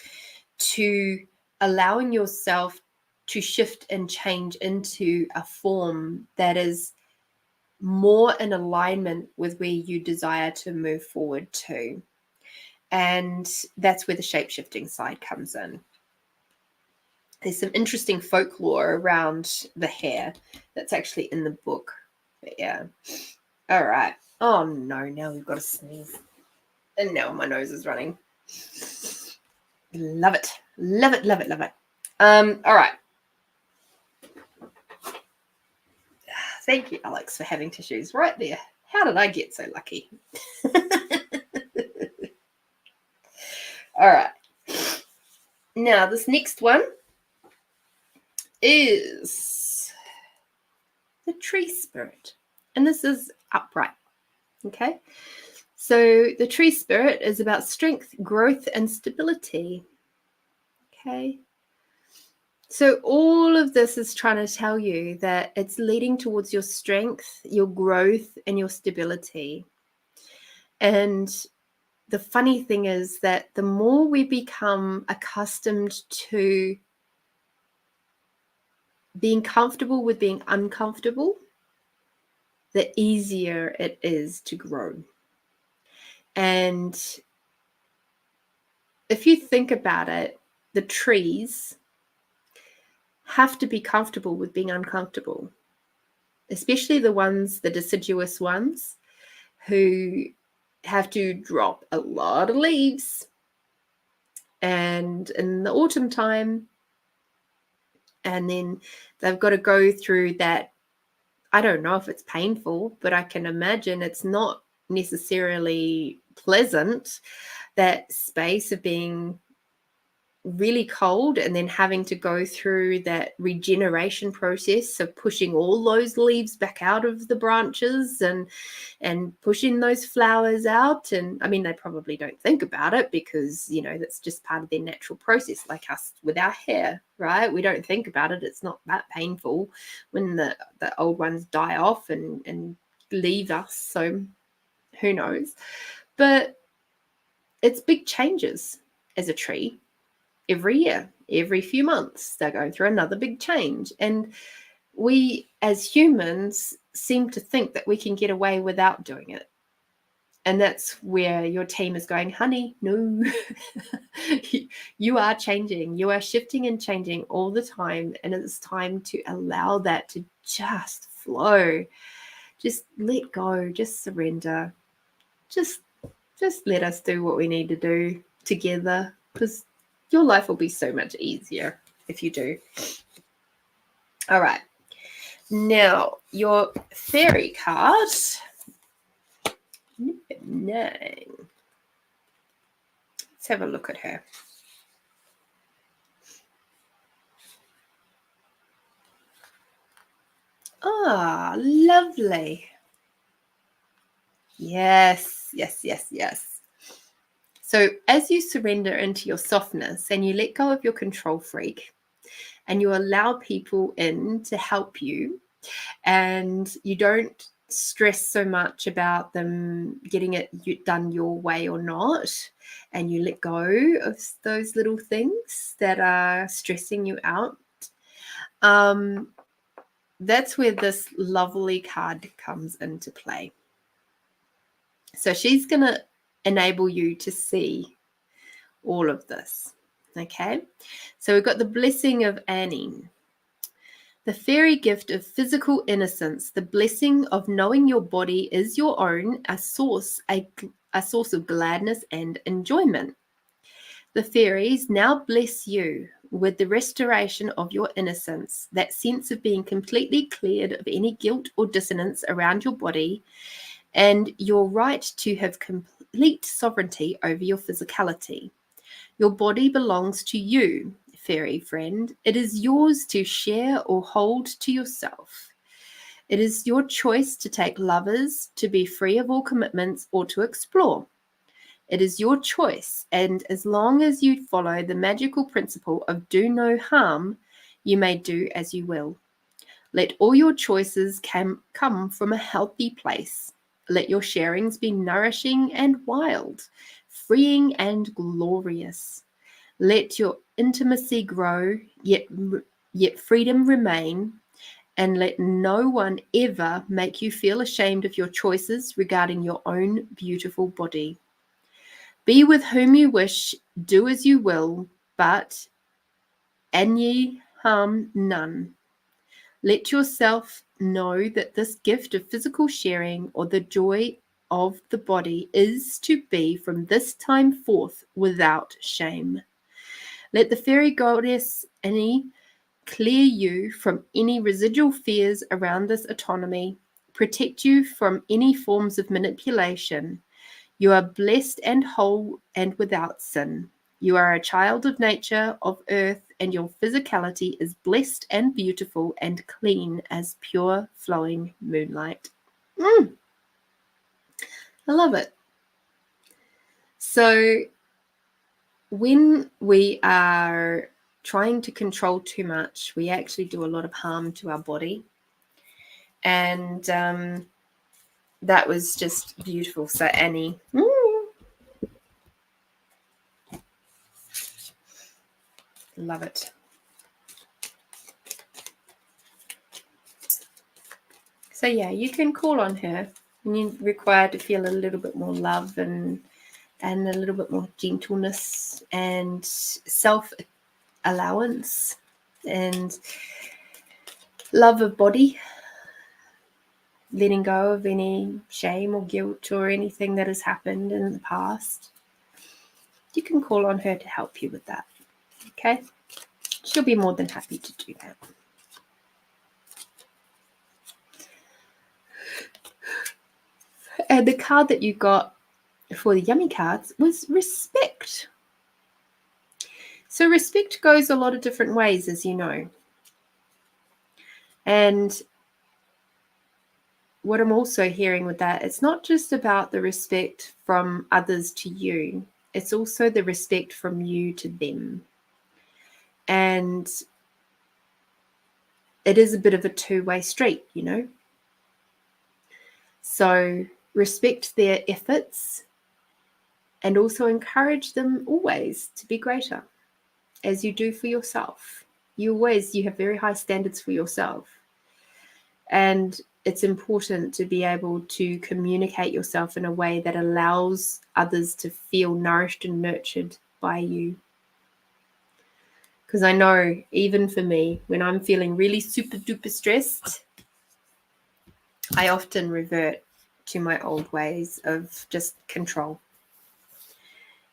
to allowing yourself to shift and change into a form that is more in alignment with where you desire to move forward to. And that's where the shape-shifting side comes in. There's some interesting folklore around the hare that's actually in the book. But yeah. All right. Oh no, now we've got to sneeze. And now my nose is running. Love it. Love it, love it, love it. All right. Thank you, Alex, for having tissues right there. How did I get so lucky? All right. Now, this next one is the tree spirit. And this is upright. Okay. So the tree spirit is about strength, growth, and stability. Okay. So all of this is trying to tell you that it's leading towards your strength, your growth, and your stability. And the funny thing is that the more we become accustomed to being comfortable with being uncomfortable, the easier it is to grow. And if you think about it, the trees have to be comfortable with being uncomfortable, especially the deciduous ones who have to drop a lot of leaves. And in the autumn time, and then they've got to go through that. I don't know if it's painful, but I can imagine it's not necessarily pleasant, that space of being really cold and then having to go through that regeneration process of pushing all those leaves back out of the branches and pushing those flowers out. And I mean, they probably don't think about it because, you know, that's just part of their natural process, like us with our hair, right? We don't think about it. It's not that painful when the old ones die off and leave us. So who knows? But it's big changes as a tree. Every year, every few months, they're going through another big change. And we as humans seem to think that we can get away without doing it. And that's where your team is going, honey, no, you are changing. You are shifting and changing all the time. And it's time to allow that to just flow. Just let go, just surrender. Just let us do what we need to do together, because your life will be so much easier if you do. All right. Now, your fairy card. Let's have a look at her. Ah, lovely. Yes, yes, yes, yes. So as you surrender into your softness and you let go of your control freak and you allow people in to help you, and you don't stress so much about them getting it done your way or not, and you let go of those little things that are stressing you out, that's where this lovely card comes into play. So she's going to enable you to see all of this. Okay, so we've got the blessing of Annie. The fairy gift of physical innocence, the blessing of knowing your body is your own, a source of gladness and enjoyment. The fairies now bless you with the restoration of your innocence, that sense of being completely cleared of any guilt or dissonance around your body, and your right to have complete sovereignty over your physicality. Your body belongs to you, fairy friend. It is yours to share or hold to yourself. It is your choice to take lovers, to be free of all commitments, or to explore. It is your choice, and as long as you follow the magical principle of do no harm, you may do as you will. Let all your choices come from a healthy place. Let your sharings be nourishing and wild, freeing and glorious. Let your intimacy grow, yet freedom remain, and let no one ever make you feel ashamed of your choices regarding your own beautiful body. Be with whom you wish, do as you will, but an ye harm none. Let yourself know that this gift of physical sharing or the joy of the body is to be from this time forth without shame. Let the fairy goddess Annie clear you from any residual fears around this autonomy, protect you from any forms of manipulation. You are blessed and whole and without sin. You are a child of nature, of earth, and your physicality is blessed and beautiful and clean as pure flowing moonlight. I love it. So when we are trying to control too much, we actually do a lot of harm to our body. And that was just beautiful. So Annie, love it. So yeah, you can call on her when you're required to feel a little bit more love and a little bit more gentleness and self-allowance and love of body, letting go of any shame or guilt or anything that has happened in the past. You can call on her to help you with that, okay? She'll be more than happy to do that. And the card that you got for the yummy cards was respect. So respect goes a lot of different ways, as you know. And what I'm also hearing with that, it's not just about the respect from others to you. It's also the respect from you to them. And it is a bit of a two-way street, you know. So respect their efforts and also encourage them always to be greater, as you do for yourself. You have very high standards for yourself. And it's important to be able to communicate yourself in a way that allows others to feel nourished and nurtured by you. Because I know, even for me, when I'm feeling really super duper stressed, I often revert to my old ways of just control.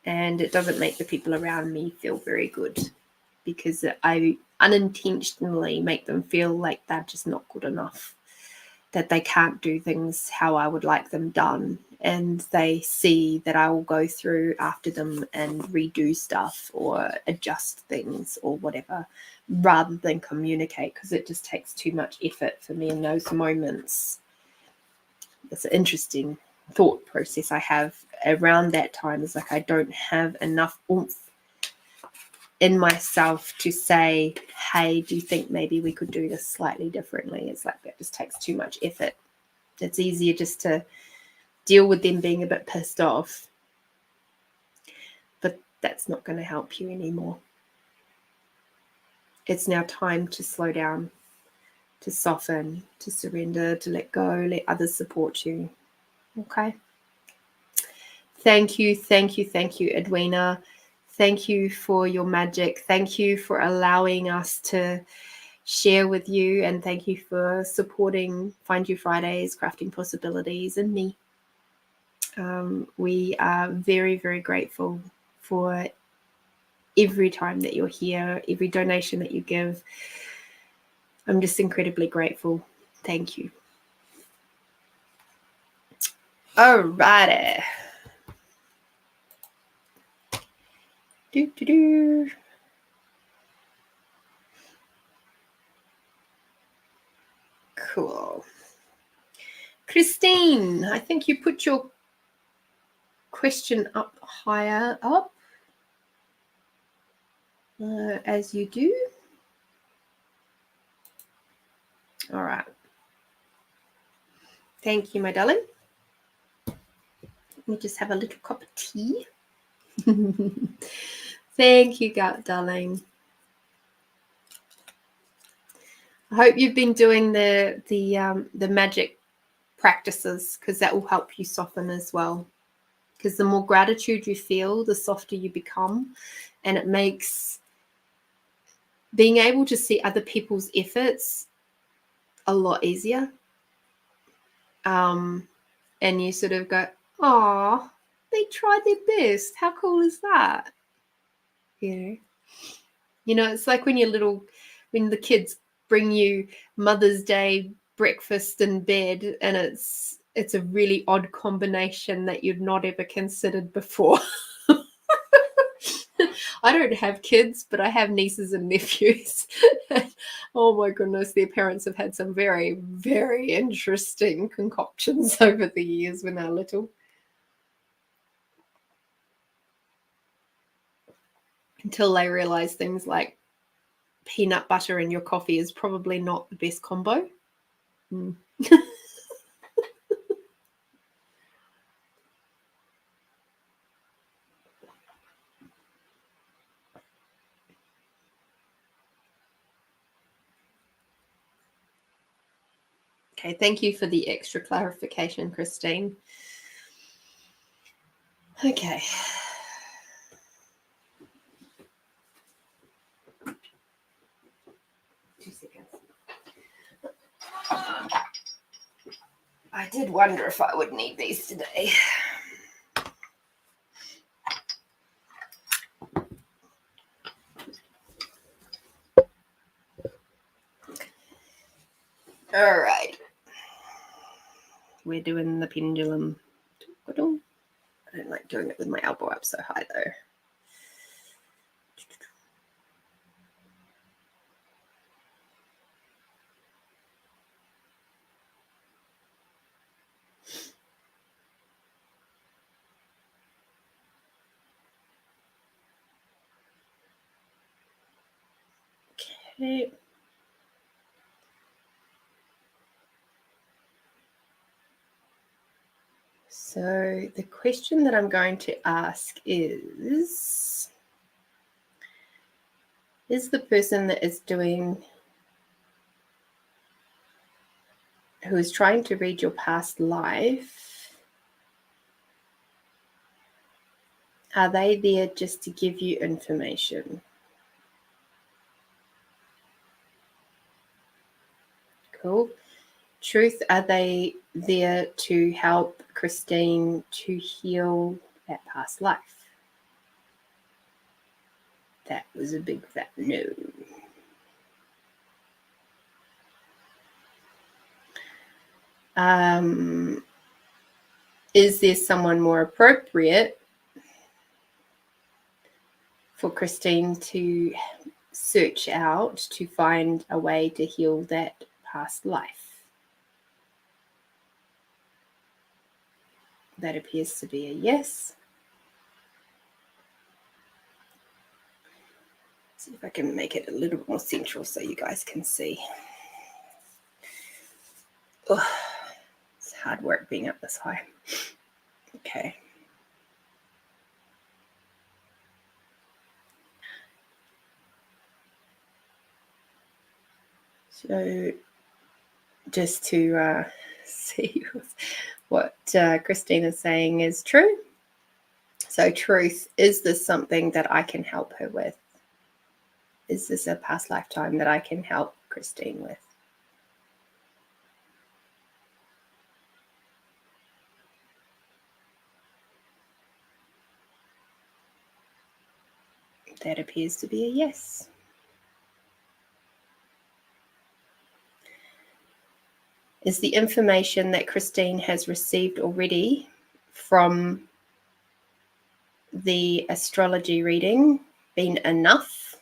And it doesn't make the people around me feel very good, because I unintentionally make them feel like they're just not good enough, that they can't do things how I would like them done. And they see that I will go through after them and redo stuff or adjust things or whatever, rather than communicate, because it just takes too much effort for me in those moments. It's an interesting thought process I have around that time. Is like I don't have enough oomph in myself to say, hey, do you think maybe we could do this slightly differently? It's like that just takes too much effort. It's easier just to deal with them being a bit pissed off. But that's not going to help you anymore. It's now time to slow down, to soften, to surrender, to let go, let others support you. Okay? Thank you, Edwina. Thank you for your magic. Thank you for allowing us to share with you, and thank you for supporting Find You Fridays, Crafting Possibilities, and me. We are very, very grateful for every time that you're here, every donation that you give. I'm just incredibly grateful. Thank you. Alrighty. Cool. Christine, I think you put your question up higher up, as you do. All right. Thank you, my darling. Let me just have a little cup of tea. Thank you, darling. I hope you've been doing the magic practices, because that will help you soften as well. Because the more gratitude you feel, the softer you become, and it makes being able to see other people's efforts a lot easier. And you sort of go, "Oh, they tried their best. How cool is that?" You know, it's like when the kids bring you Mother's Day breakfast in bed, and it's a really odd combination that you'd not ever considered before. I don't have kids, but I have nieces and nephews. Oh my goodness, their parents have had some very, very interesting concoctions over the years when they're little. Until they realize things like peanut butter in your coffee is probably not the best combo. Okay, thank you for the extra clarification, Christine. Okay. I did wonder if I would need these today. All right. We're doing the pendulum. I don't like doing it with my elbow up so high, though. Okay. So the question that I'm going to ask is the person that is who is trying to read your past life, are they there just to give you information? Cool. Truth, are they there to help Christine to heal that past life? That was a big fat no. Is there someone more appropriate for Christine to search out to find a way to heal that past life? That appears to be a yes. See if I can make it a little bit more central so you guys can see. Oh, it's hard work being up this high. Okay. So just to see what Christine is saying is true. So truth, is this something that I can help her with? Is this a past lifetime that I can help Christine with? That appears to be a yes. Is the information that Christine has received already from the astrology reading been enough?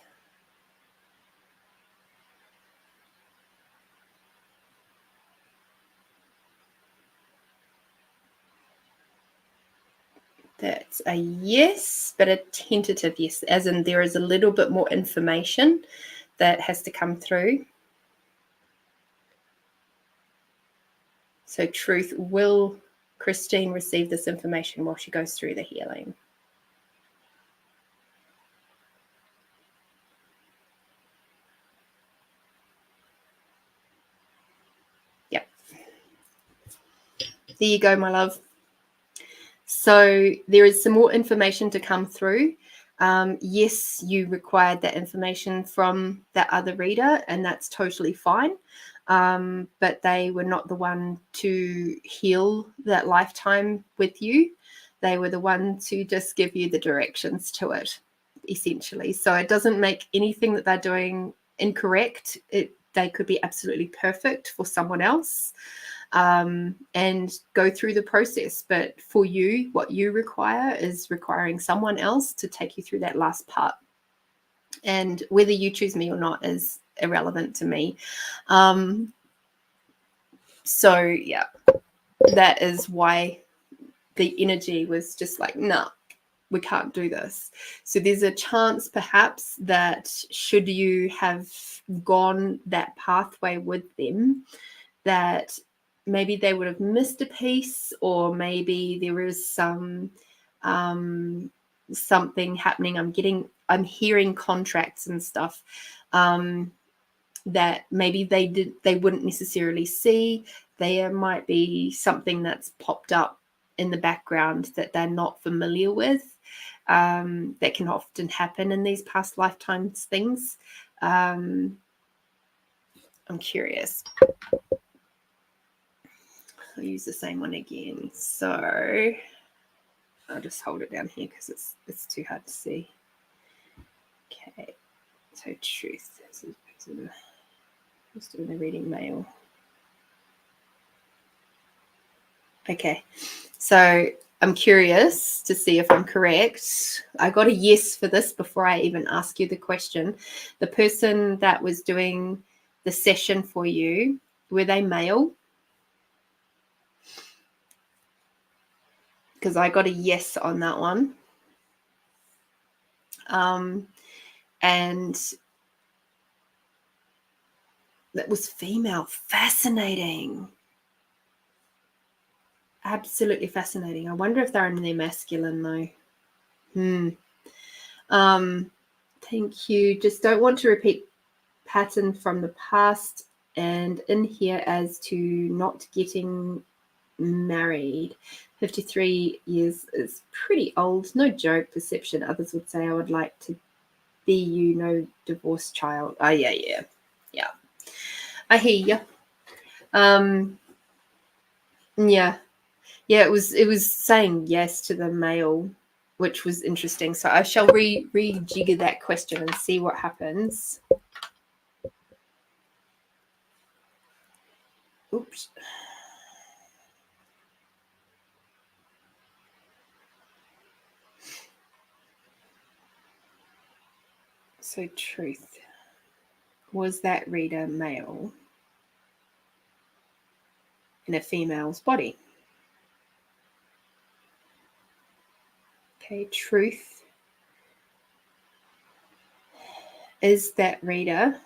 That's a yes, but a tentative yes, as in there is a little bit more information that has to come through. So truth, will Christine receive this information while she goes through the healing? Yep. There you go, my love. So there is some more information to come through. Yes, you required that information from that other reader, and that's totally fine. But they were not the one to heal that lifetime with you. They were the one to just give you the directions to it, essentially. So it doesn't make anything that they're doing incorrect. They could be absolutely perfect for someone else. And go through the process. But for you, what you require is requiring someone else to take you through that last part. And whether you choose me or not is irrelevant to me. So, yeah, that is why the energy was just like, nah, we can't do this. So there's a chance perhaps that should you have gone that pathway with them, that maybe they would have missed a piece, or maybe there is some something happening. I'm hearing contracts and stuff that maybe they wouldn't necessarily see. There might be something that's popped up in the background that they're not familiar with. That can often happen in these past lifetimes things. I'm curious. I'll use the same one again. So I'll just hold it down here because it's too hard to see. Okay, so truth. Who's doing the reading mail? Okay, so I'm curious to see if I'm correct. I got a yes for this before I even ask you the question. The person that was doing the session for you, were they male? Because I got a yes on that one. And that was female. Fascinating. Absolutely fascinating. I wonder if they're in their masculine though. Thank you. Just don't want to repeat pattern from the past, and in here as to not getting married. 53 years is pretty old. No joke. Perception. Others would say I would like to be you, no divorced child. Oh yeah. I hear you. Yeah. It was saying yes to the male, which was interesting. So I shall rejigger that question and see what happens. Oops. So truth. Was that reader male in a female's body? Okay, truth. Is that reader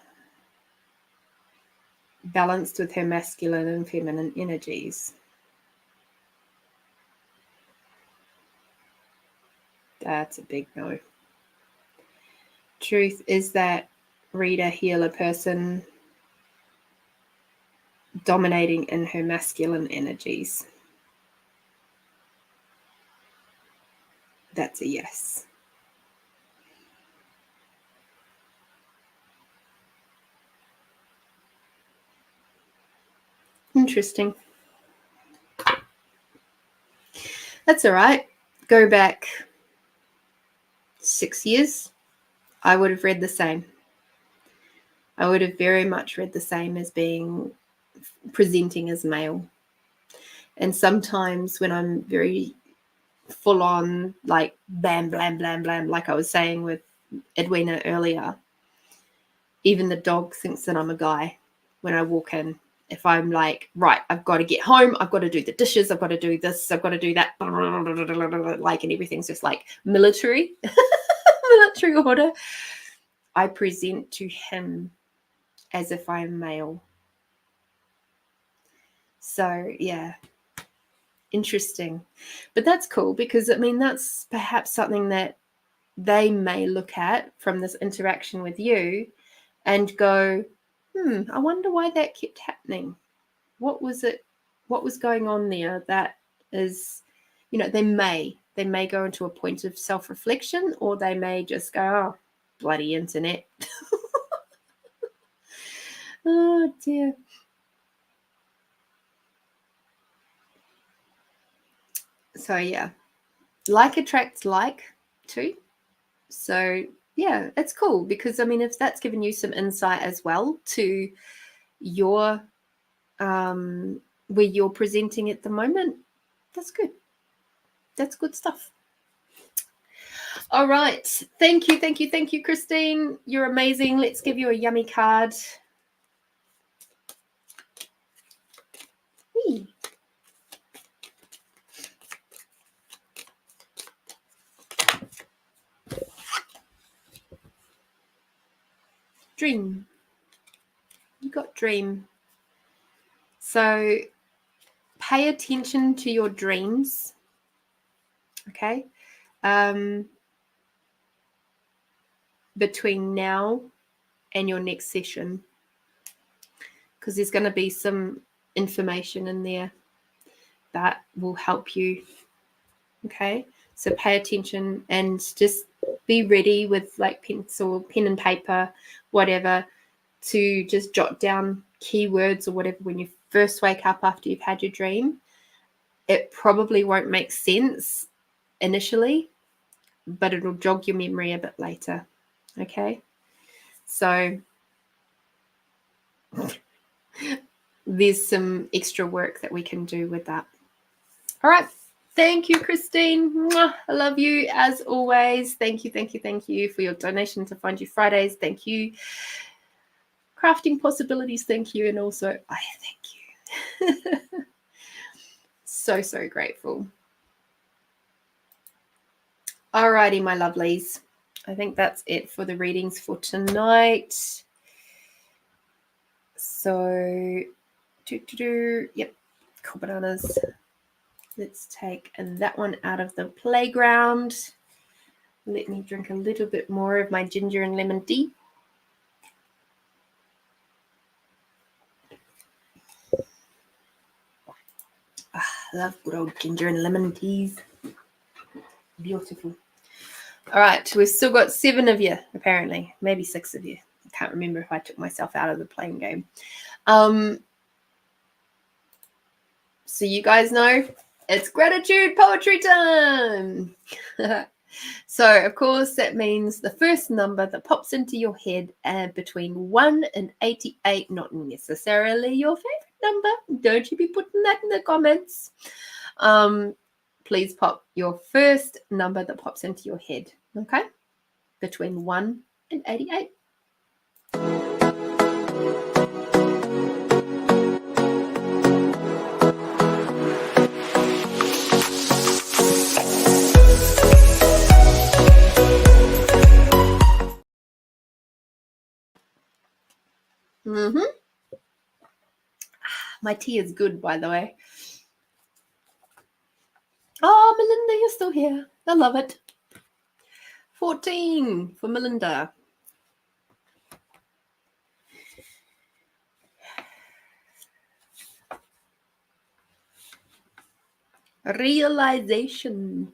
balanced with her masculine and feminine energies? That's a big no. Truth. Is that reader healer person dominating in her masculine energies? That's a yes. Interesting. That's all right. Go back 6 years. I would have read the same. I would have very much read the same as being presenting as male. And sometimes when I'm very full on, like bam, blam, blam, blam, like I was saying with Edwina earlier, even the dog thinks that I'm a guy when I walk in. if I'm like, right, I've got to get home, I've got to do the dishes, I've got to do this, I've got to do that, like, and everything's just like military, military order, I present to him as if I'm male. So, yeah, interesting. But that's cool because, I mean, that's perhaps something that they may look at from this interaction with you and go, I wonder why that kept happening. What was it? What was going on there that is, they may go into a point of self-reflection, or they may just go, oh, bloody internet. Oh, dear. So, yeah, like attracts like too. So, yeah, it's cool because, I mean, if that's given you some insight as well to your where you're presenting at the moment, that's good. That's good stuff. All right. Thank you, Christine. You're amazing. Let's give you a yummy card. Whee. Dream. You got dream. So pay attention to your dreams. Okay. Between now and your next session, because there's going to be some information in there that will help you. Okay, so pay attention and just be ready with like pen and paper, whatever, to just jot down keywords or whatever when you first wake up after you've had your dream. It probably won't make sense initially, but it'll jog your memory a bit later. Okay, so there's some extra work that we can do with that. All right. Thank you, Christine. Mwah. I love you as always. Thank you for your donation to Find You Fridays. Thank you. Crafting Possibilities. Thank you. And also, I thank you. So grateful. All righty, my lovelies. I think that's it for the readings for tonight. So, yep, cool bananas. Let's take that one out of the playground. Let me drink a little bit more of my ginger and lemon tea. I love good old ginger and lemon teas. Beautiful. All right, we've still got 7 of you, apparently. Maybe 6 of you. I can't remember if I took myself out of the playing game. So you guys know it's gratitude poetry time. So, of course, that means the first number that pops into your head between 1 and 88, not necessarily your favorite number. Don't you be putting that in the comments. Please pop your first number that pops into your head, okay? Between 1 and 88. My tea is good, by the way. Oh, Melinda, you're still here. I love it. 14 for Melinda. Realization.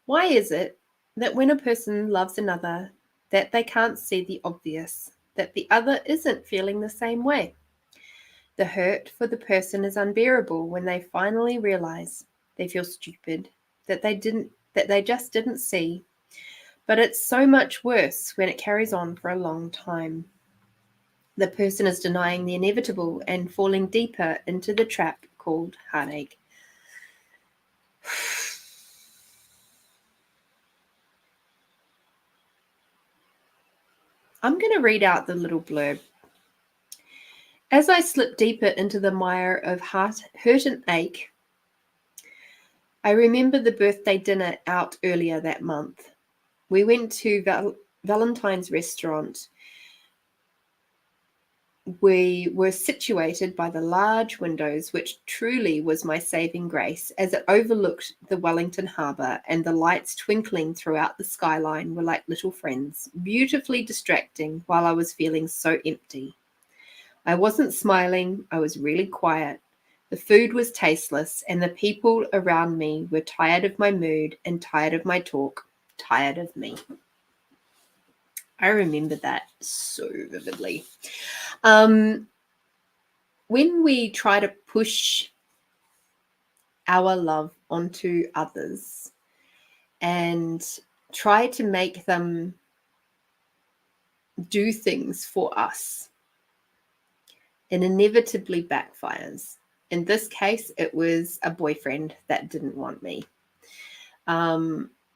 Why is it that when a person loves another, that they can't see the obvious, that the other isn't feeling the same way? The hurt for the person is unbearable when they finally realize they feel stupid, that they just didn't see. But it's so much worse when it carries on for a long time. The person is denying the inevitable and falling deeper into the trap called heartache. I'm going to read out the little blurb. As I slipped deeper into the mire of hurt and ache, I remember the birthday dinner out earlier that month. We went to Valentine's restaurant. We were situated by the large windows, which truly was my saving grace, as it overlooked the Wellington harbour, and the lights twinkling throughout the skyline were like little friends, beautifully distracting while I was feeling so empty. I wasn't smiling, I was really quiet. The food was tasteless, and the people around me were tired of my mood and tired of my talk, tired of me. I remember that so vividly. When we try to push our love onto others and try to make them do things for us, it inevitably backfires. In this case, it was a boyfriend that didn't want me.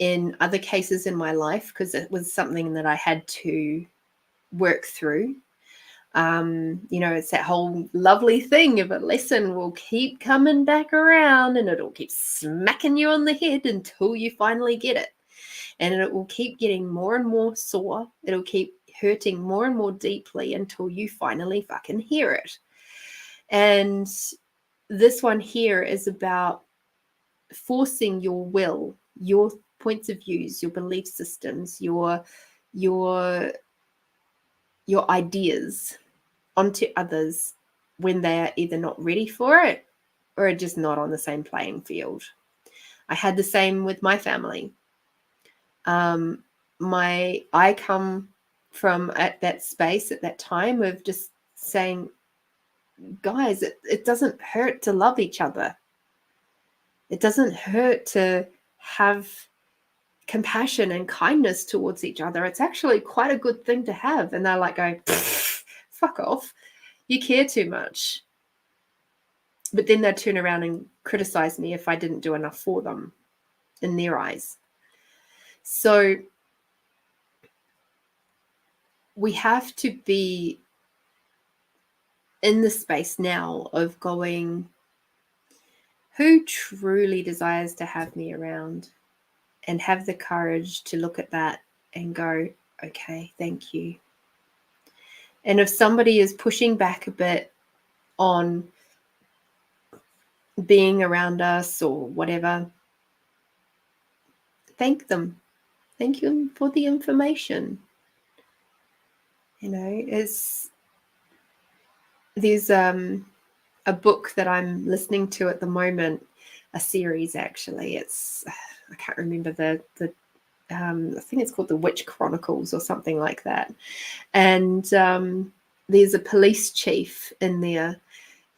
In other cases in my life, because it was something that I had to work through, it's that whole lovely thing of a lesson will keep coming back around and it'll keep smacking you on the head until you finally get it. And it will keep getting more and more sore. It'll keep hurting more and more deeply until you finally fucking hear it. And this one here is about forcing your will, your points of views, your belief systems, your ideas onto others when they are either not ready for it or are just not on the same playing field. I had the same with my family. I come from at that space at that time of just saying, guys, it doesn't hurt to love each other. It doesn't hurt to have compassion and kindness towards each other. It's actually quite a good thing to have. And they're like going, fuck off. You care too much. But then they'd turn around and criticize me if I didn't do enough for them in their eyes. So we have to be in the space now of going, who truly desires to have me around, and have the courage to look at that and go, okay, thank you. And if somebody is pushing back a bit on being around us or whatever, thank them. Thank you for the information. There's a book that I'm listening to at the moment, a series actually. I can't remember the I think it's called The Witch Chronicles or something like that. And there's a police chief in there,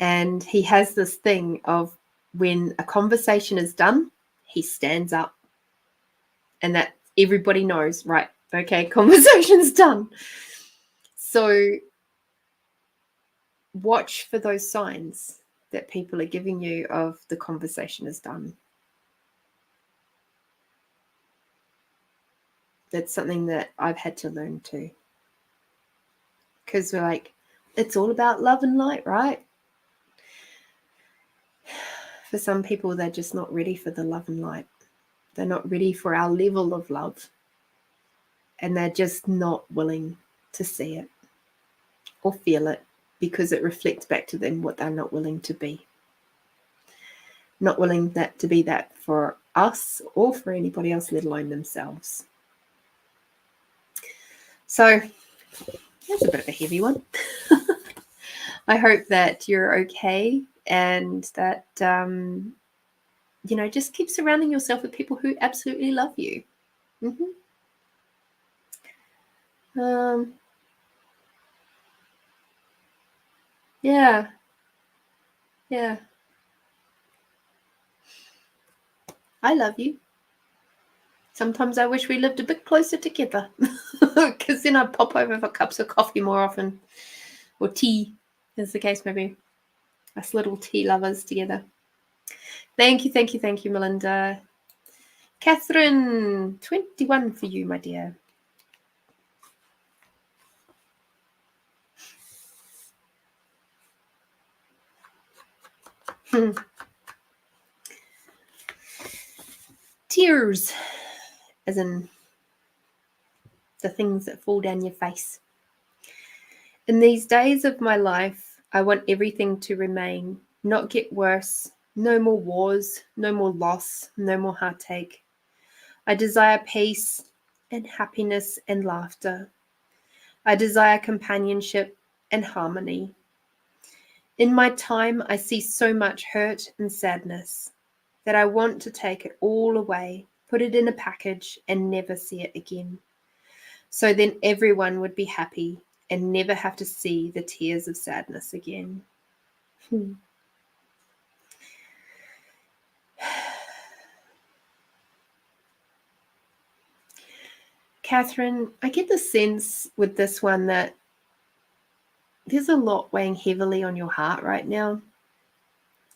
and he has this thing of when a conversation is done, he stands up, and that everybody knows, right? Okay, conversation's done. So watch for those signs that people are giving you of the conversation is done. That's something that I've had to learn too. Because we're like, it's all about love and light, right? For some people, they're just not ready for the love and light. They're not ready for our level of love. And they're just not willing to see it or feel it, because it reflects back to them what they're not willing to be. Not willing to be that for us or for anybody else, let alone themselves. So that's a bit of a heavy one. I hope that you're okay, and that, just keep surrounding yourself with people who absolutely love you. Yeah. I love you. Sometimes I wish we lived a bit closer together, because then I'd pop over for cups of coffee more often, or tea, as the case may be. Us little tea lovers together. Thank you, Melinda. Catherine, 21 for you, my dear. Tears, as in the things that fall down your face. In these days of my life, I want everything to remain, not get worse. No more wars, no more loss, no more heartache. I desire peace and happiness and laughter. I desire companionship and harmony. In my time, I see so much hurt and sadness that I want to take it all away, put it in a package, and never see it again. So then everyone would be happy and never have to see the tears of sadness again. Catherine, I get the sense with this one that there's a lot weighing heavily on your heart right now.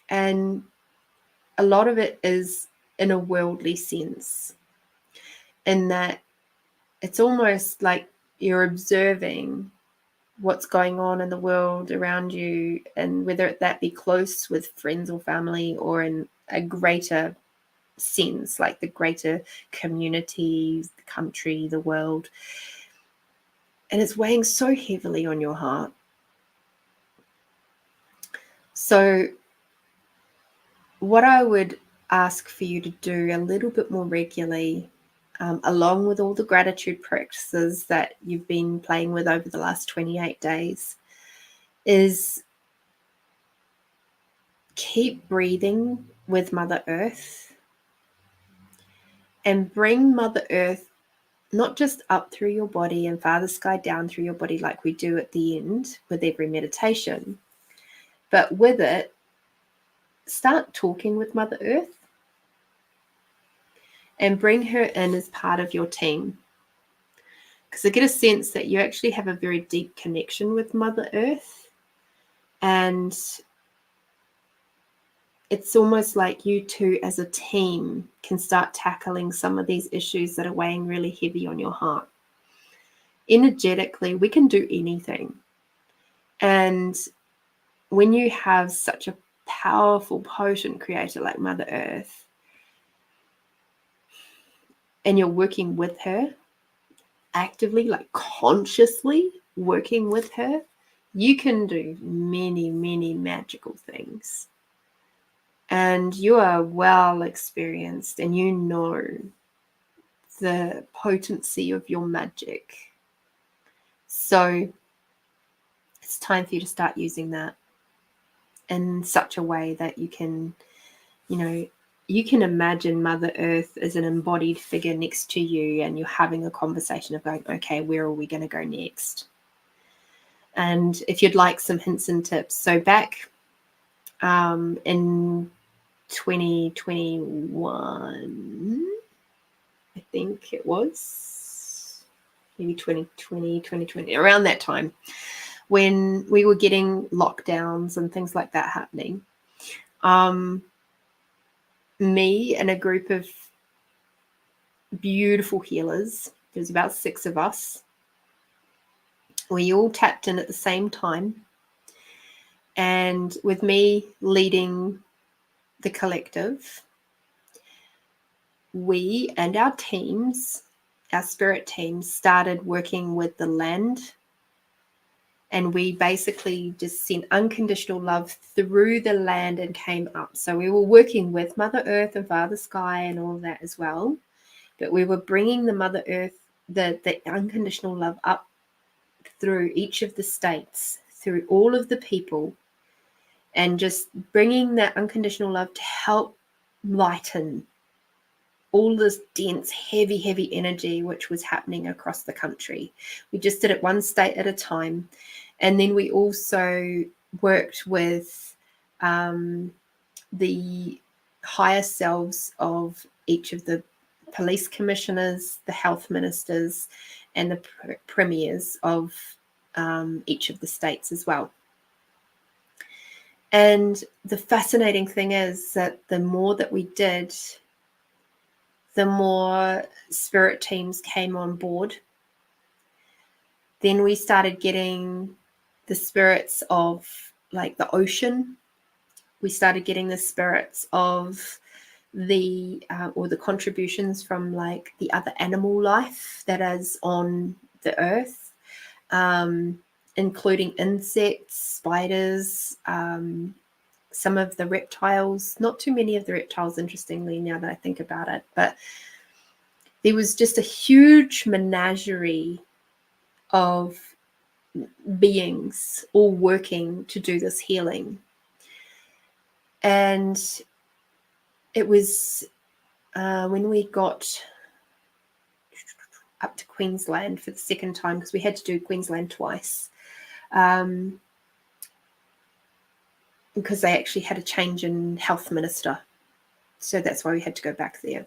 And a lot of it is in a worldly sense, in that it's almost like you're observing what's going on in the world around you, and whether that be close with friends or family or in a greater sense, like the greater community, the country, the world. And it's weighing so heavily on your heart. So what I would ask for you to do a little bit more regularly, along with all the gratitude practices that you've been playing with over the last 28 days, is keep breathing with Mother Earth and bring Mother Earth not just up through your body and Father Sky down through your body like we do at the end with every meditation, but with it, start talking with Mother Earth and bring her in as part of your team. Because I get a sense that you actually have a very deep connection with Mother Earth, and it's almost like you two as a team can start tackling some of these issues that are weighing really heavy on your heart. Energetically, we can do anything. And when you have such a powerful, potent creator like Mother Earth, and you're working with her actively, like consciously working with her, you can do many, many magical things. And you are well experienced and you know the potency of your magic. So it's time for you to start using that in such a way that you can, you can imagine Mother Earth as an embodied figure next to you, and you're having a conversation of going, okay, where are we going to go next? And if you'd like some hints and tips, so back in 2021, I think it was, maybe 2020, around that time, when we were getting lockdowns and things like that happening, me and a group of beautiful healers, there's about 6 of us, we all tapped in at the same time. And with me leading the collective, we and our teams, our spirit teams, started working with the land. And we basically just sent unconditional love through the land and came up. So we were working with Mother Earth and Father Sky and all of that as well. But we were bringing the Mother Earth, the unconditional love up through each of the states, through all of the people, and just bringing that unconditional love to help lighten all this dense, heavy, heavy energy which was happening across the country. We just did it one state at a time. And then we also worked with the higher selves of each of the police commissioners, the health ministers, and the premiers of each of the states as well. And the fascinating thing is that the more that we did, the more spirit teams came on board. Then we started getting the spirits of like the ocean we started getting the spirits of the or the contributions from like the other animal life that is on the earth, including insects, spiders, some of the reptiles. Not too many of the reptiles, interestingly, now that I think about it, but there was just a huge menagerie of beings all working to do this healing. And it was when we got up to Queensland for the second time, because we had to do Queensland twice, because they actually had a change in health minister. So that's why we had to go back there.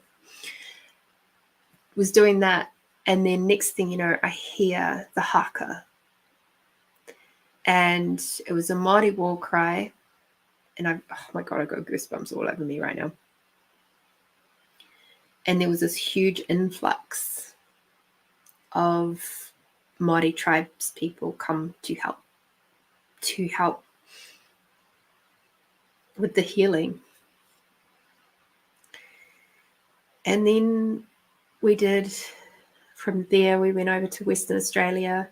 Was doing that, and then next thing you know, I hear the haka. And it was a Māori war cry. And oh my God, I've got goosebumps all over me right now. And there was this huge influx of Māori tribes people come to help with the healing. And then from there, we went over to Western Australia.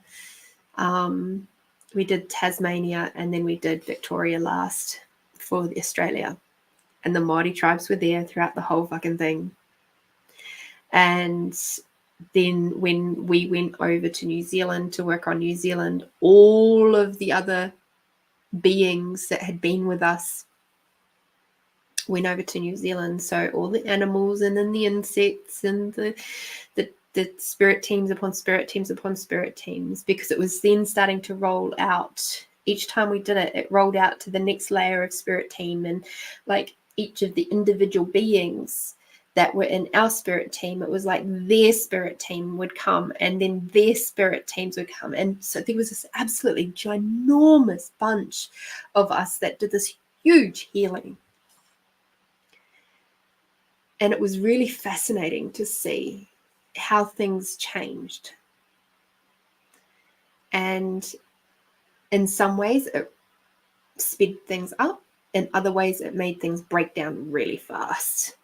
We did Tasmania, and then we did Victoria last for Australia. And the Māori tribes were there throughout the whole fucking thing. And then when we went over to New Zealand to work on New Zealand, all of the other beings that had been with us went over to New Zealand. So all the animals, and then the insects, and the spirit teams upon spirit teams upon spirit teams, because it was then starting to roll out. Each time we did it, it rolled out to the next layer of spirit team, and like each of the individual beings that were in our spirit team, it was like their spirit team would come, and then their spirit teams would come. And so there was this absolutely ginormous bunch of us that did this huge healing. And it was really fascinating to see how things changed. And in some ways, it sped things up. In other ways, it made things break down really fast.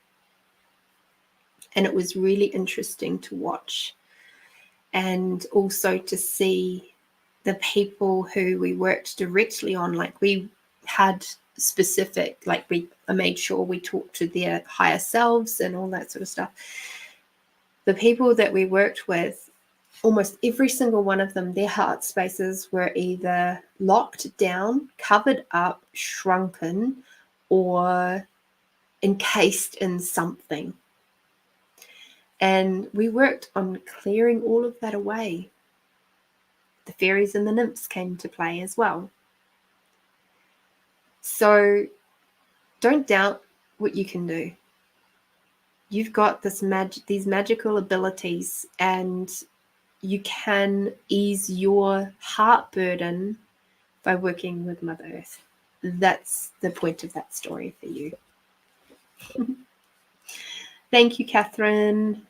And it was really interesting to watch. And also to see the people who we worked directly on, like we had specific, like I made sure we talked to their higher selves and all that sort of stuff. The people that we worked with, almost every single one of them, their heart spaces were either locked down, covered up, shrunken, or encased in something. And we worked on clearing all of that away. The fairies and the nymphs came to play as well. So don't doubt what you can do. You've got these magical abilities, and you can ease your heart burden by working with Mother Earth. That's the point of that story for you. Thank you, Catherine.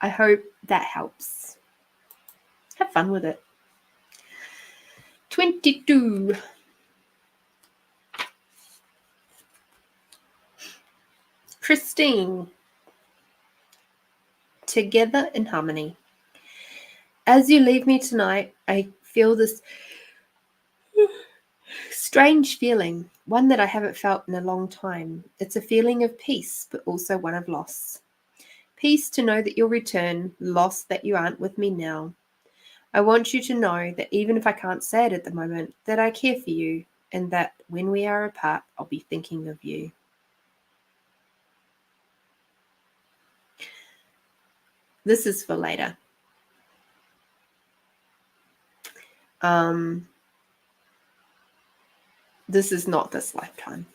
I hope that helps. Have fun with it. 22. Christine. Together in harmony. As you leave me tonight, I feel this strange feeling, one that I haven't felt in a long time. It's a feeling of peace, but also one of loss. Peace to know that you'll return, loss that you aren't with me now. I want you to know that even if I can't say it at the moment, that I care for you, and that when we are apart, I'll be thinking of you. This is for later. This is not this lifetime.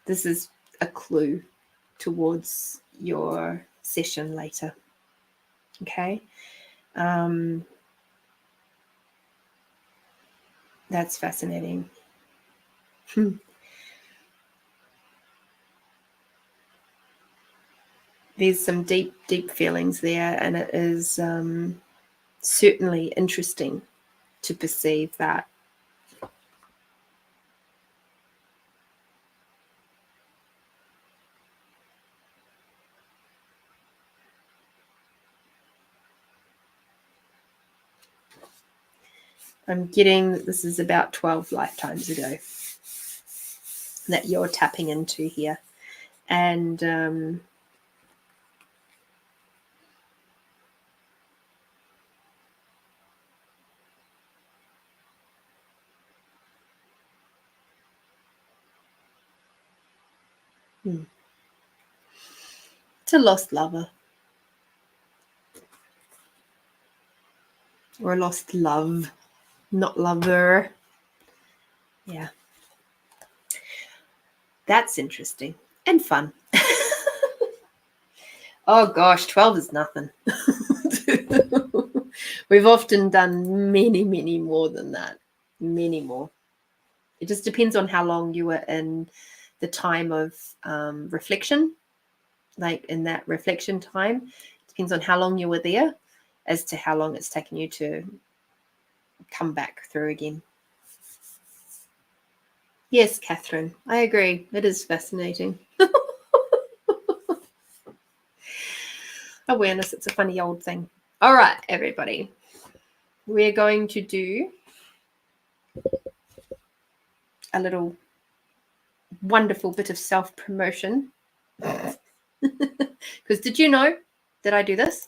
This is a clue towards your session later. Okay? That's fascinating. There's some deep, deep feelings there, and it is certainly interesting to perceive that. I'm getting that this is about 12 lifetimes ago that you're tapping into here. And it's a lost lover. Or a lost love, not lover. Yeah. That's interesting and fun. Oh gosh, 12 is nothing. We've often done many, many more than that. Many more. It just depends on how long you were in the time of reflection. Like in that reflection time, it depends on how long you were there as to how long it's taken you to come back through again. Yes, Catherine, I agree. It is fascinating. Awareness, it's a funny old thing. All right, everybody. We're going to do a little wonderful bit of self-promotion. Because did you know that I do this?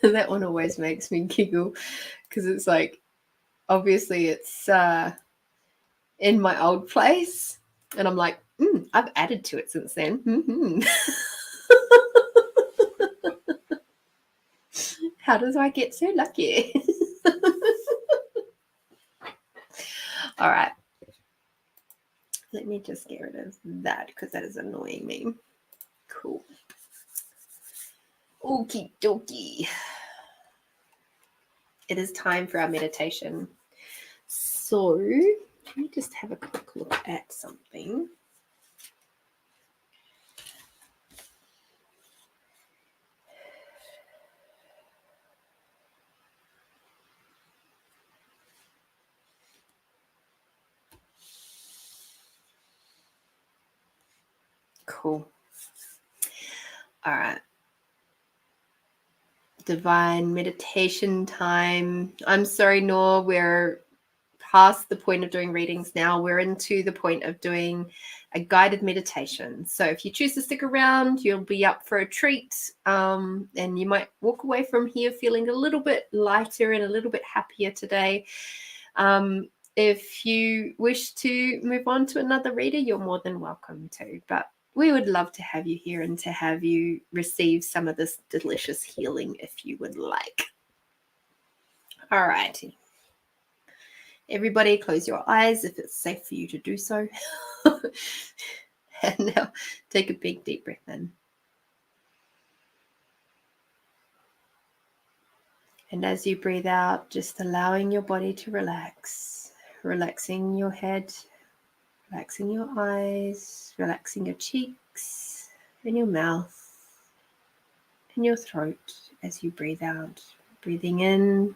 That one always makes me giggle because it's like, obviously it's in my old place and I'm like, I've added to it since then. How does I get so lucky? All right. Let me just get rid of that because that is annoying me. Cool. Okie dokie. It is time for our meditation. So let me just have a quick look at something. Cool. All right. Divine meditation time. I'm sorry, Noor, we're past the point of doing readings now. We're into the point of doing a guided meditation. So if you choose to stick around, you'll be up for a treat. And you might walk away from here feeling a little bit lighter and a little bit happier today. If you wish to move on to another reader, you're more than welcome to. But we would love to have you here and to have you receive some of this delicious healing if you would like. All righty. Everybody close your eyes if it's safe for you to do so. And now take a big deep breath in. And as you breathe out, just allowing your body to relax, relaxing your head, relaxing your eyes, relaxing your cheeks and your mouth and your throat as you breathe out. Breathing in.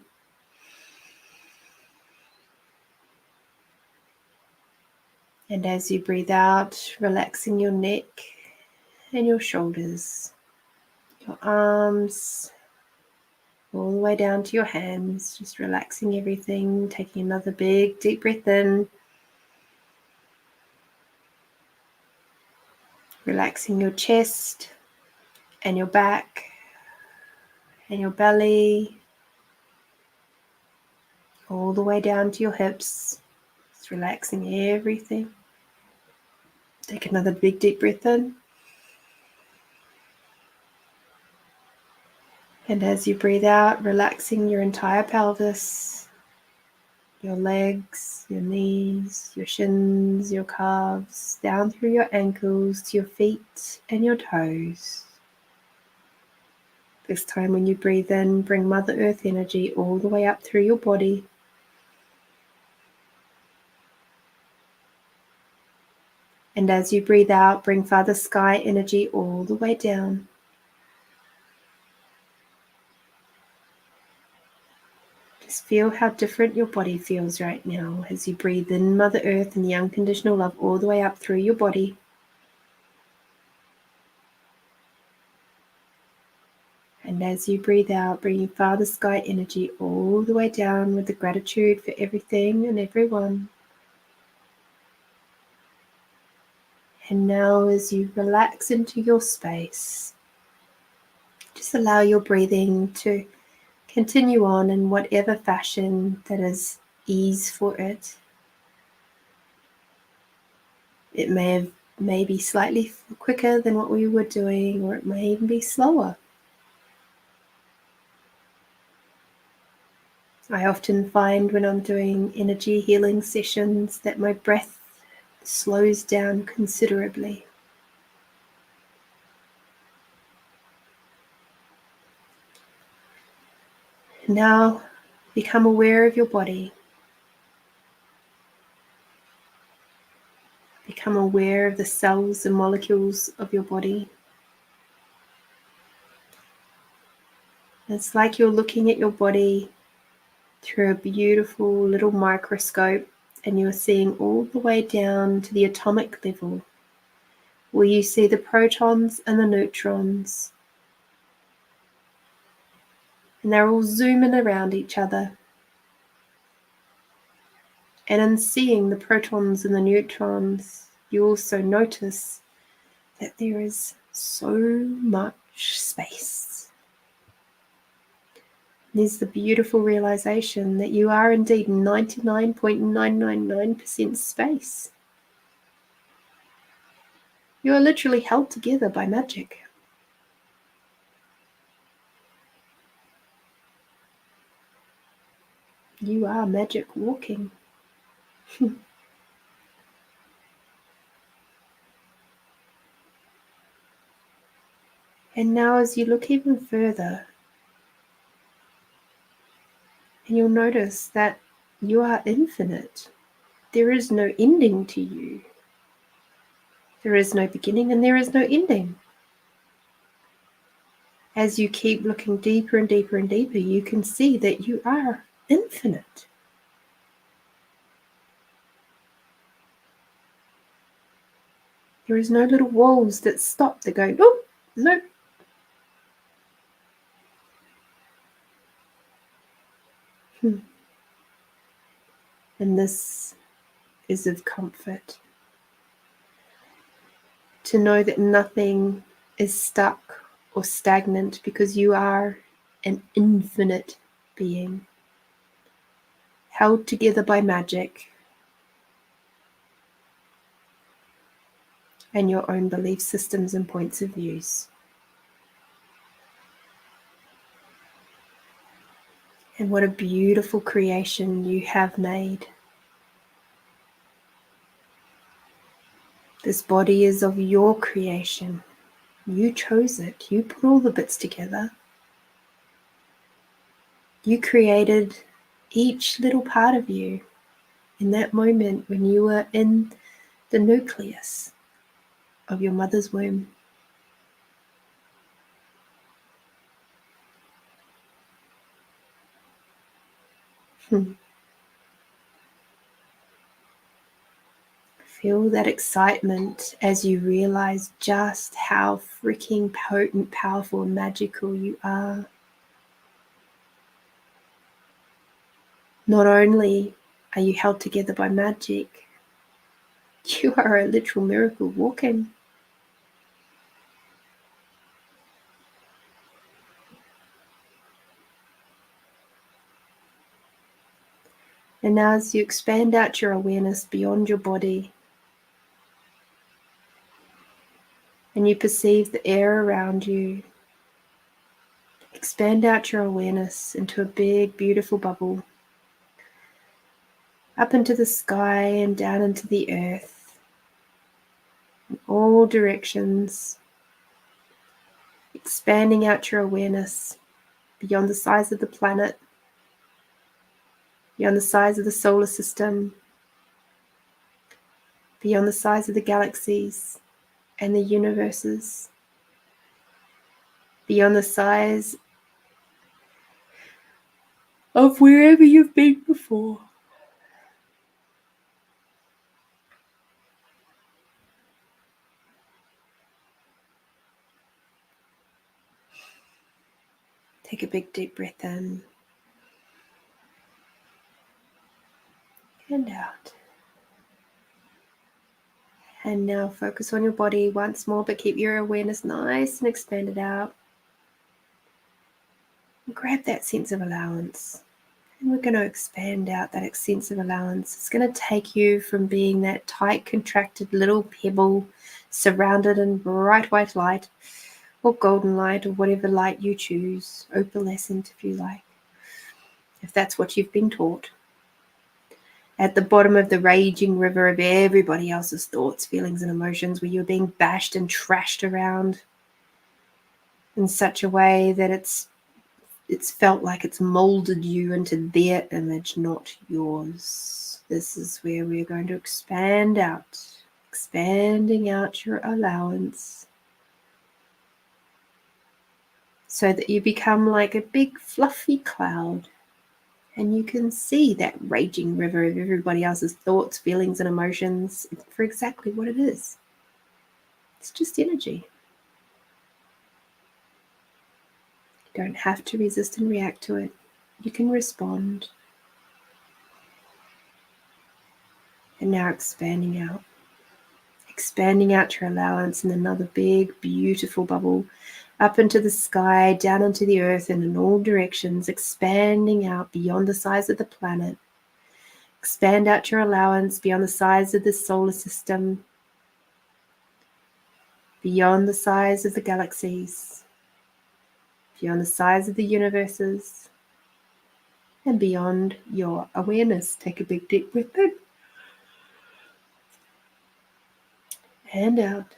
And as you breathe out, relaxing your neck and your shoulders, your arms, all the way down to your hands, just relaxing everything, taking another big deep breath in. Relaxing your chest and your back and your belly, all the way down to your hips. Just relaxing everything. Take another big deep breath in. And as you breathe out, relaxing your entire pelvis, your legs, your knees, your shins, your calves, down through your ankles to your feet and your toes. This time when you breathe in, bring Mother Earth energy all the way up through your body. And as you breathe out, bring Father Sky energy all the way down. Just feel how different your body feels right now as you breathe in Mother Earth and the unconditional love all the way up through your body. And as you breathe out, bringing Father Sky energy all the way down with the gratitude for everything and everyone. And now as you relax into your space, just allow your breathing to continue on in whatever fashion that is ease for it. It may be slightly quicker than what we were doing, or it may even be slower. I often find when I'm doing energy healing sessions that my breath slows down considerably. Now become aware of your body. Become aware of the cells and molecules of your body. It's like you're looking at your body through a beautiful little microscope, and you're seeing all the way down to the atomic level, where you see the protons and the neutrons, and they're all zooming around each other. And in seeing the protons and the neutrons, you also notice that there is so much space. There's the beautiful realization that you are indeed 99.999% space. You are literally held together by magic. You are magic walking. And now as you look even further, and you'll notice that you are infinite. There is no ending to you. There is no beginning and there is no ending. As you keep looking deeper and deeper and deeper, you can see that you are infinite. There is no little walls that stop, that go, oh, no. And this is of comfort. To know that nothing is stuck or stagnant because you are an infinite being, held together by magic and your own belief systems and points of views. And what a beautiful creation you have made. This body is of your creation. You chose it. You put all the bits together. You created each little part of you in that moment when you were in the nucleus of your mother's womb. Feel that excitement as you realize just how freaking potent, powerful, and magical you are. Not only are you held together by magic, you are a literal miracle walking. And now as you expand out your awareness beyond your body, and you perceive the air around you, expand out your awareness into a big, beautiful bubble, up into the sky and down into the earth, in all directions. expanding out your awareness beyond the size of the planet, beyond the size of the solar system, beyond the size of the galaxies and the universes, beyond the size of wherever you've been before. Take a big deep breath in and out. And now focus on your body once more, but keep your awareness nice and expanded out. And grab that sense of allowance. And we're going to expand out that sense of allowance. It's going to take you from being that tight, contracted little pebble surrounded in bright white light or golden light or whatever light you choose, opalescent if you like, if that's what you've been taught, at the bottom of the raging river of everybody else's thoughts, feelings, and emotions, where you're being bashed and trashed around in such a way that it's felt like it's molded you into their image, not yours. This is where we're going to expand out, expanding out your allowance, so that you become like a big fluffy cloud. And you can see that raging river of everybody else's thoughts, feelings, and emotions for exactly what it is. It's just energy. You don't have to resist and react to it. You can respond. And now expanding out your allowance in another big, beautiful bubble, up into the sky, down into the earth, and in all directions, expanding out beyond the size of the planet. Expand out your allowance beyond the size of the solar system, beyond the size of the galaxies, beyond the size of the universes, and beyond your awareness. Take a big deep breath in and out.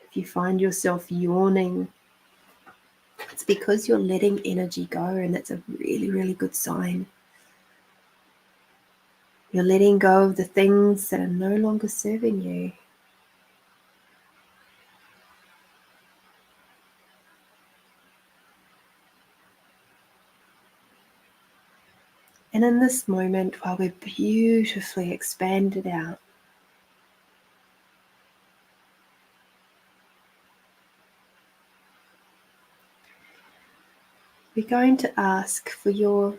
If you find yourself yawning, it's because you're letting energy go, and that's a really, really good sign. You're letting go of the things that are no longer serving you. And in this moment, while we're beautifully expanded out, we're going to ask for your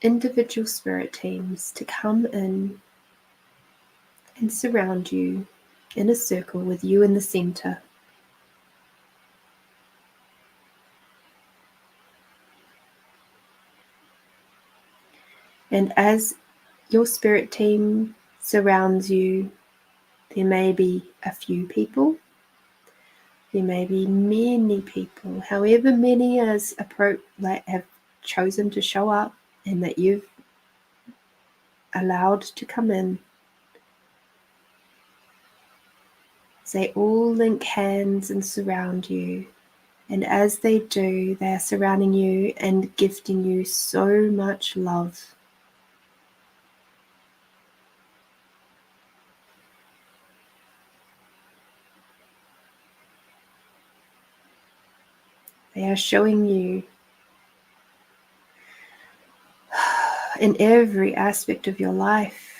individual spirit teams to come in and surround you in a circle with you in the center. And as your spirit team surrounds you, there may be a few people, there may be many people, however many as have chosen to show up and that you've allowed to come in. They all link hands and surround you. And as they do, they are surrounding you and gifting you so much love. They are showing you in every aspect of your life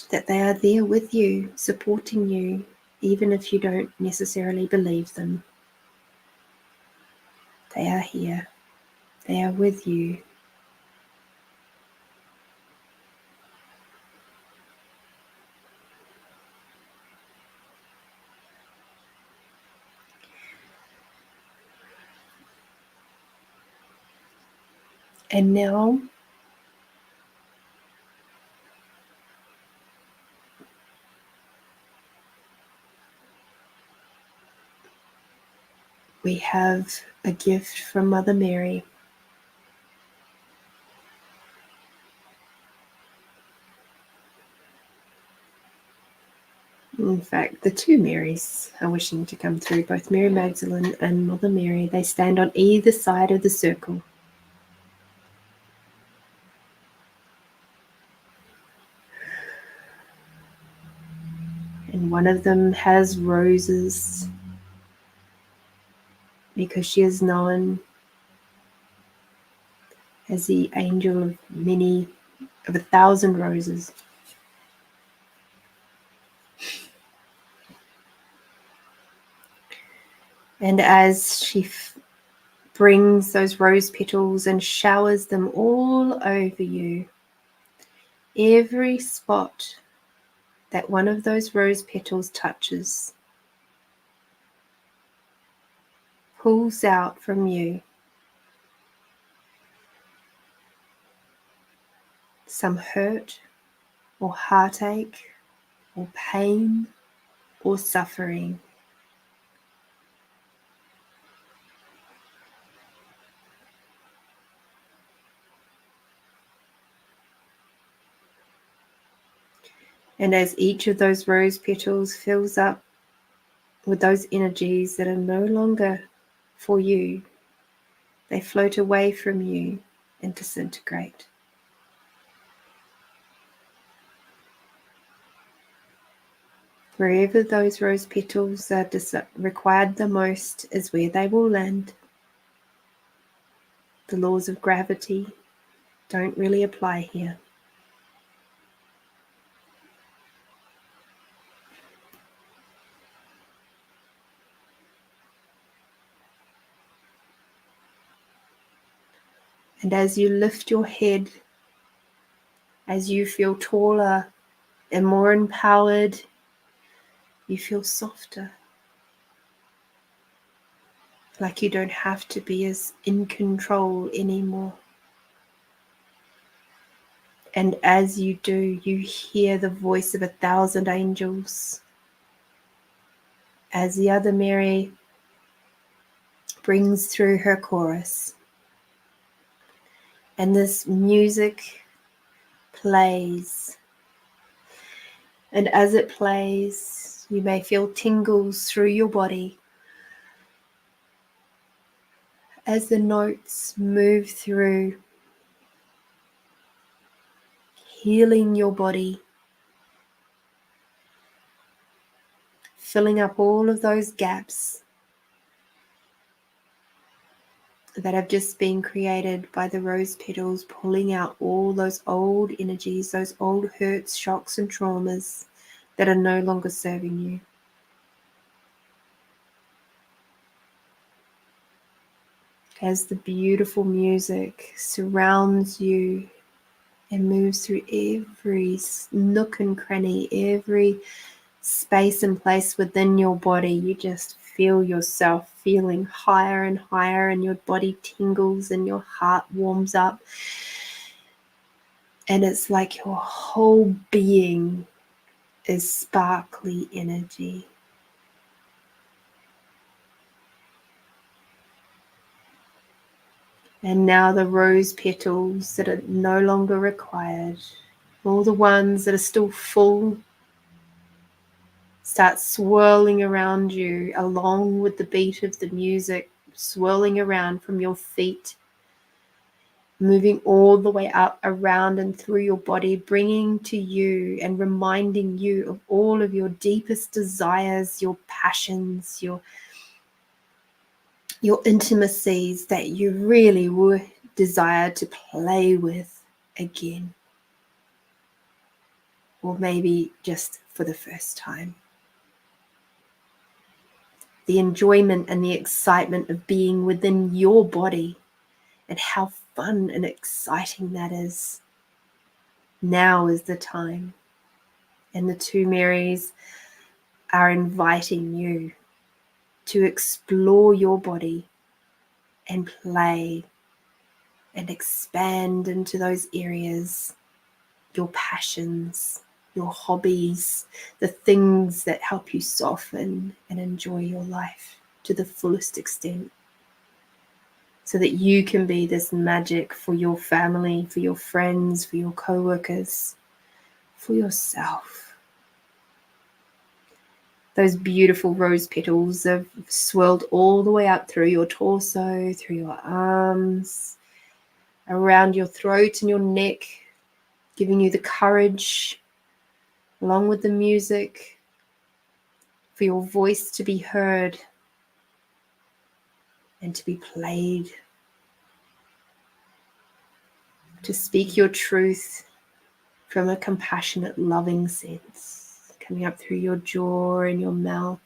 that they are there with you, supporting you, even if you don't necessarily believe them. They are here. They are with you. And now we have a gift from Mother Mary. In fact, the two Marys are wishing to come through, both Mary Magdalene and Mother Mary. They stand on either side of the circle. And one of them has roses because she is known as the angel of 1,000 roses. And as she brings those rose petals and showers them all over you, every spot that one of those rose petals touches pulls out from you some hurt or heartache or pain or suffering. And as each of those rose petals fills up with those energies that are no longer for you, they float away from you and disintegrate. Wherever those rose petals are required the most is where they will land. The laws of gravity don't really apply here. And as you lift your head, as you feel taller and more empowered, you feel softer. Like you don't have to be as in control anymore. And as you do, you hear the voice of 1,000 angels. As the other Mary brings through her chorus. And this music plays. And as it plays, you may feel tingles through your body as the notes move through, healing your body, filling up all of those gaps that have just been created by the rose petals, pulling out all those old energies, those old hurts, shocks, and traumas that are no longer serving you. As the beautiful music surrounds you and moves through every nook and cranny, every space and place within your body, you just feel yourself feeling higher and higher, and your body tingles and your heart warms up. And it's like your whole being is sparkly energy. And now the rose petals that are no longer required, all the ones that are still full, start swirling around you along with the beat of the music, swirling around from your feet, moving all the way up, around and through your body, bringing to you and reminding you of all of your deepest desires, your passions, your intimacies that you really would desire to play with again, or maybe just for the first time. The enjoyment and the excitement of being within your body, and how fun and exciting that is. Now is the time. And the two Marys are inviting you to explore your body and play and expand into those areas, your passions, your hobbies, the things that help you soften and enjoy your life to the fullest extent, so that you can be this magic for your family, for your friends, for your co-workers, for yourself. Those beautiful rose petals have swirled all the way up through your torso, through your arms, around your throat and your neck, giving you the courage, along with the music, for your voice to be heard and to be played, to speak your truth from a compassionate, loving sense, coming up through your jaw and your mouth,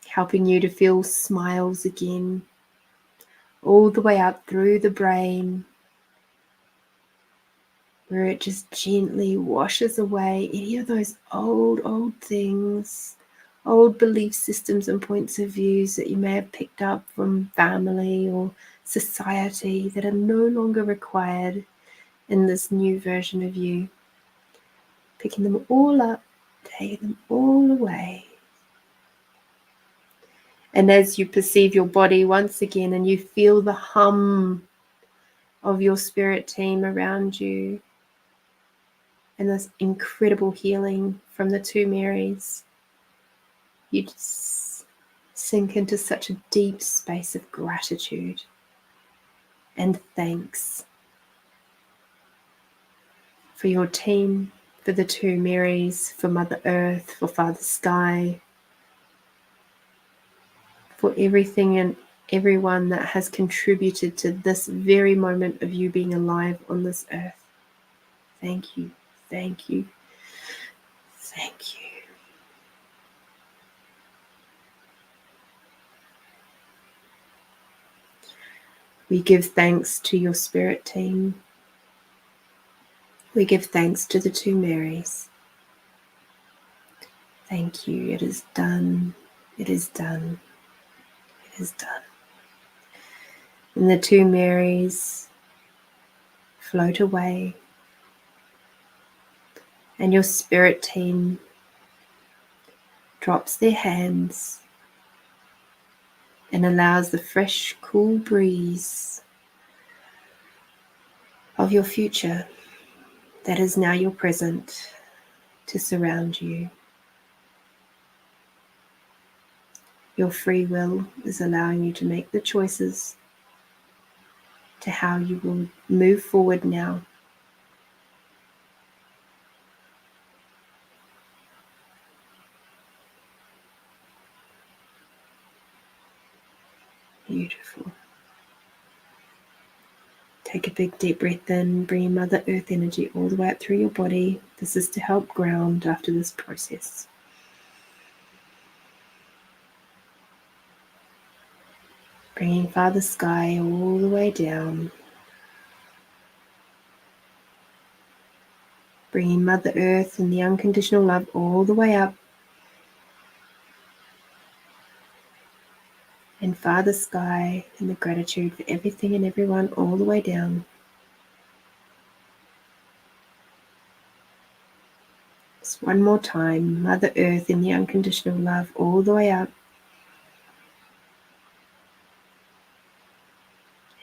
helping you to feel smiles again, all the way up through the brain, where it just gently washes away any of those old things, old belief systems and points of views that you may have picked up from family or society that are no longer required in this new version of you. Picking them all up, taking them all away. And as you perceive your body once again and you feel the hum of your spirit team around you and this incredible healing from the two Marys, you just sink into such a deep space of gratitude and thanks for your team, for the two Marys, for Mother Earth, for Father Sky, for everything and everyone that has contributed to this very moment of you being alive on this earth. Thank you, thank you, thank you. We give thanks to your spirit team. We give thanks to the two Marys. Thank you. It is done. It is done. It is done. And the two Marys float away. And your spirit team drops their hands and allows the fresh, cool breeze of your future that is now your present to surround you. Your free will is allowing you to make the choices to how you will move forward now. Beautiful. Take a big deep breath in, bringing Mother Earth energy all the way up through your body. This is to help ground after this process. Bringing Father Sky all the way down. Bringing Mother Earth and the unconditional love all the way up. And Father Sky and the gratitude for everything and everyone all the way down. Just one more time, Mother Earth and the unconditional love all the way up.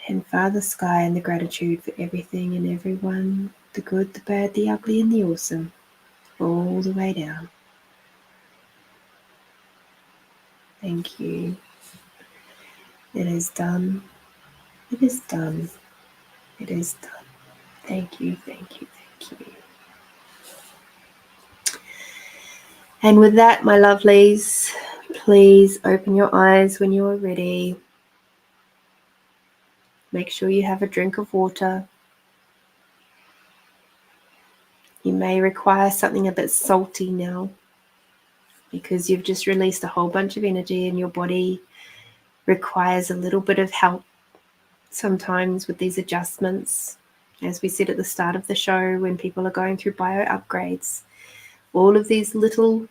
And Father Sky and the gratitude for everything and everyone, the good, the bad, the ugly, and the awesome, all the way down. Thank you. It is done. It is done. It is done. Thank you, thank you, thank you. And with that, my lovelies, please open your eyes when you are ready. Make sure you have a drink of water. You may require something a bit salty now because you've just released a whole bunch of energy and your body requires a little bit of help sometimes with these adjustments. As we said at the start of the show, when people are going through bio upgrades, all of these little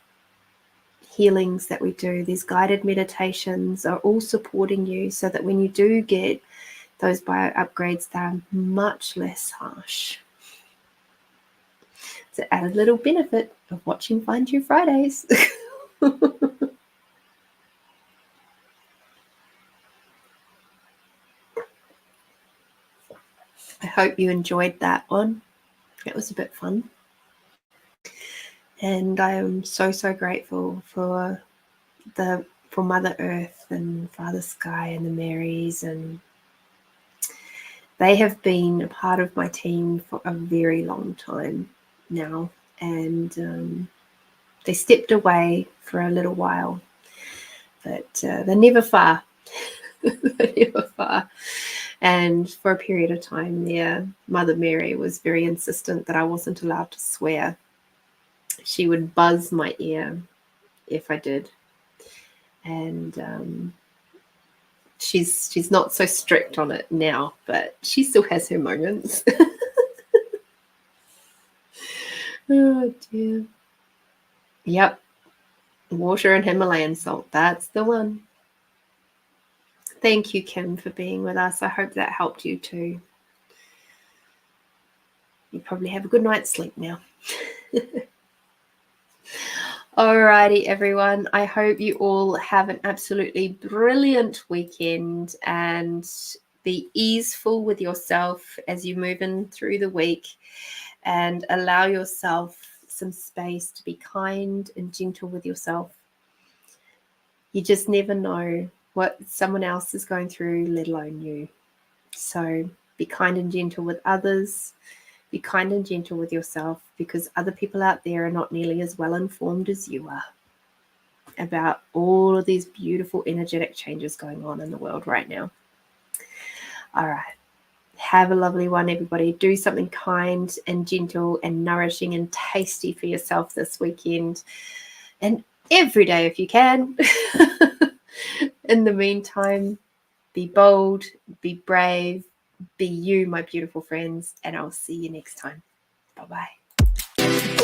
healings that we do, these guided meditations, are all supporting you so that when you do get those bio upgrades, they're much less harsh. It's an added little benefit of watching Find You Fridays. I hope you enjoyed that one. It was a bit fun. And I am so, so grateful for Mother Earth and Father Sky and the Marys, and they have been a part of my team for a very long time now. And they stepped away for a little while, but they're never far. They're never far. And for a period of time there, Mother Mary was very insistent that I wasn't allowed to swear. She would buzz my ear if I did. And she's not so strict on it now, but she still has her moments. Oh dear. Yep. Water and Himalayan salt. That's the one. Thank you, Kim, for being with us. I hope that helped you too. You probably have a good night's sleep now. Alrighty, everyone. I hope you all have an absolutely brilliant weekend and be easeful with yourself as you move in through the week, and allow yourself some space to be kind and gentle with yourself. You just never know what someone else is going through, let alone you. So be kind and gentle with others. Be kind and gentle with yourself, because other people out there are not nearly as well informed as you are about all of these beautiful energetic changes going on in the world right now. All right. Have a lovely one, everybody. Do something kind and gentle and nourishing and tasty for yourself this weekend and every day if you can. In the meantime, be bold, be brave, be you, my beautiful friends, and I'll see you next time. Bye-bye.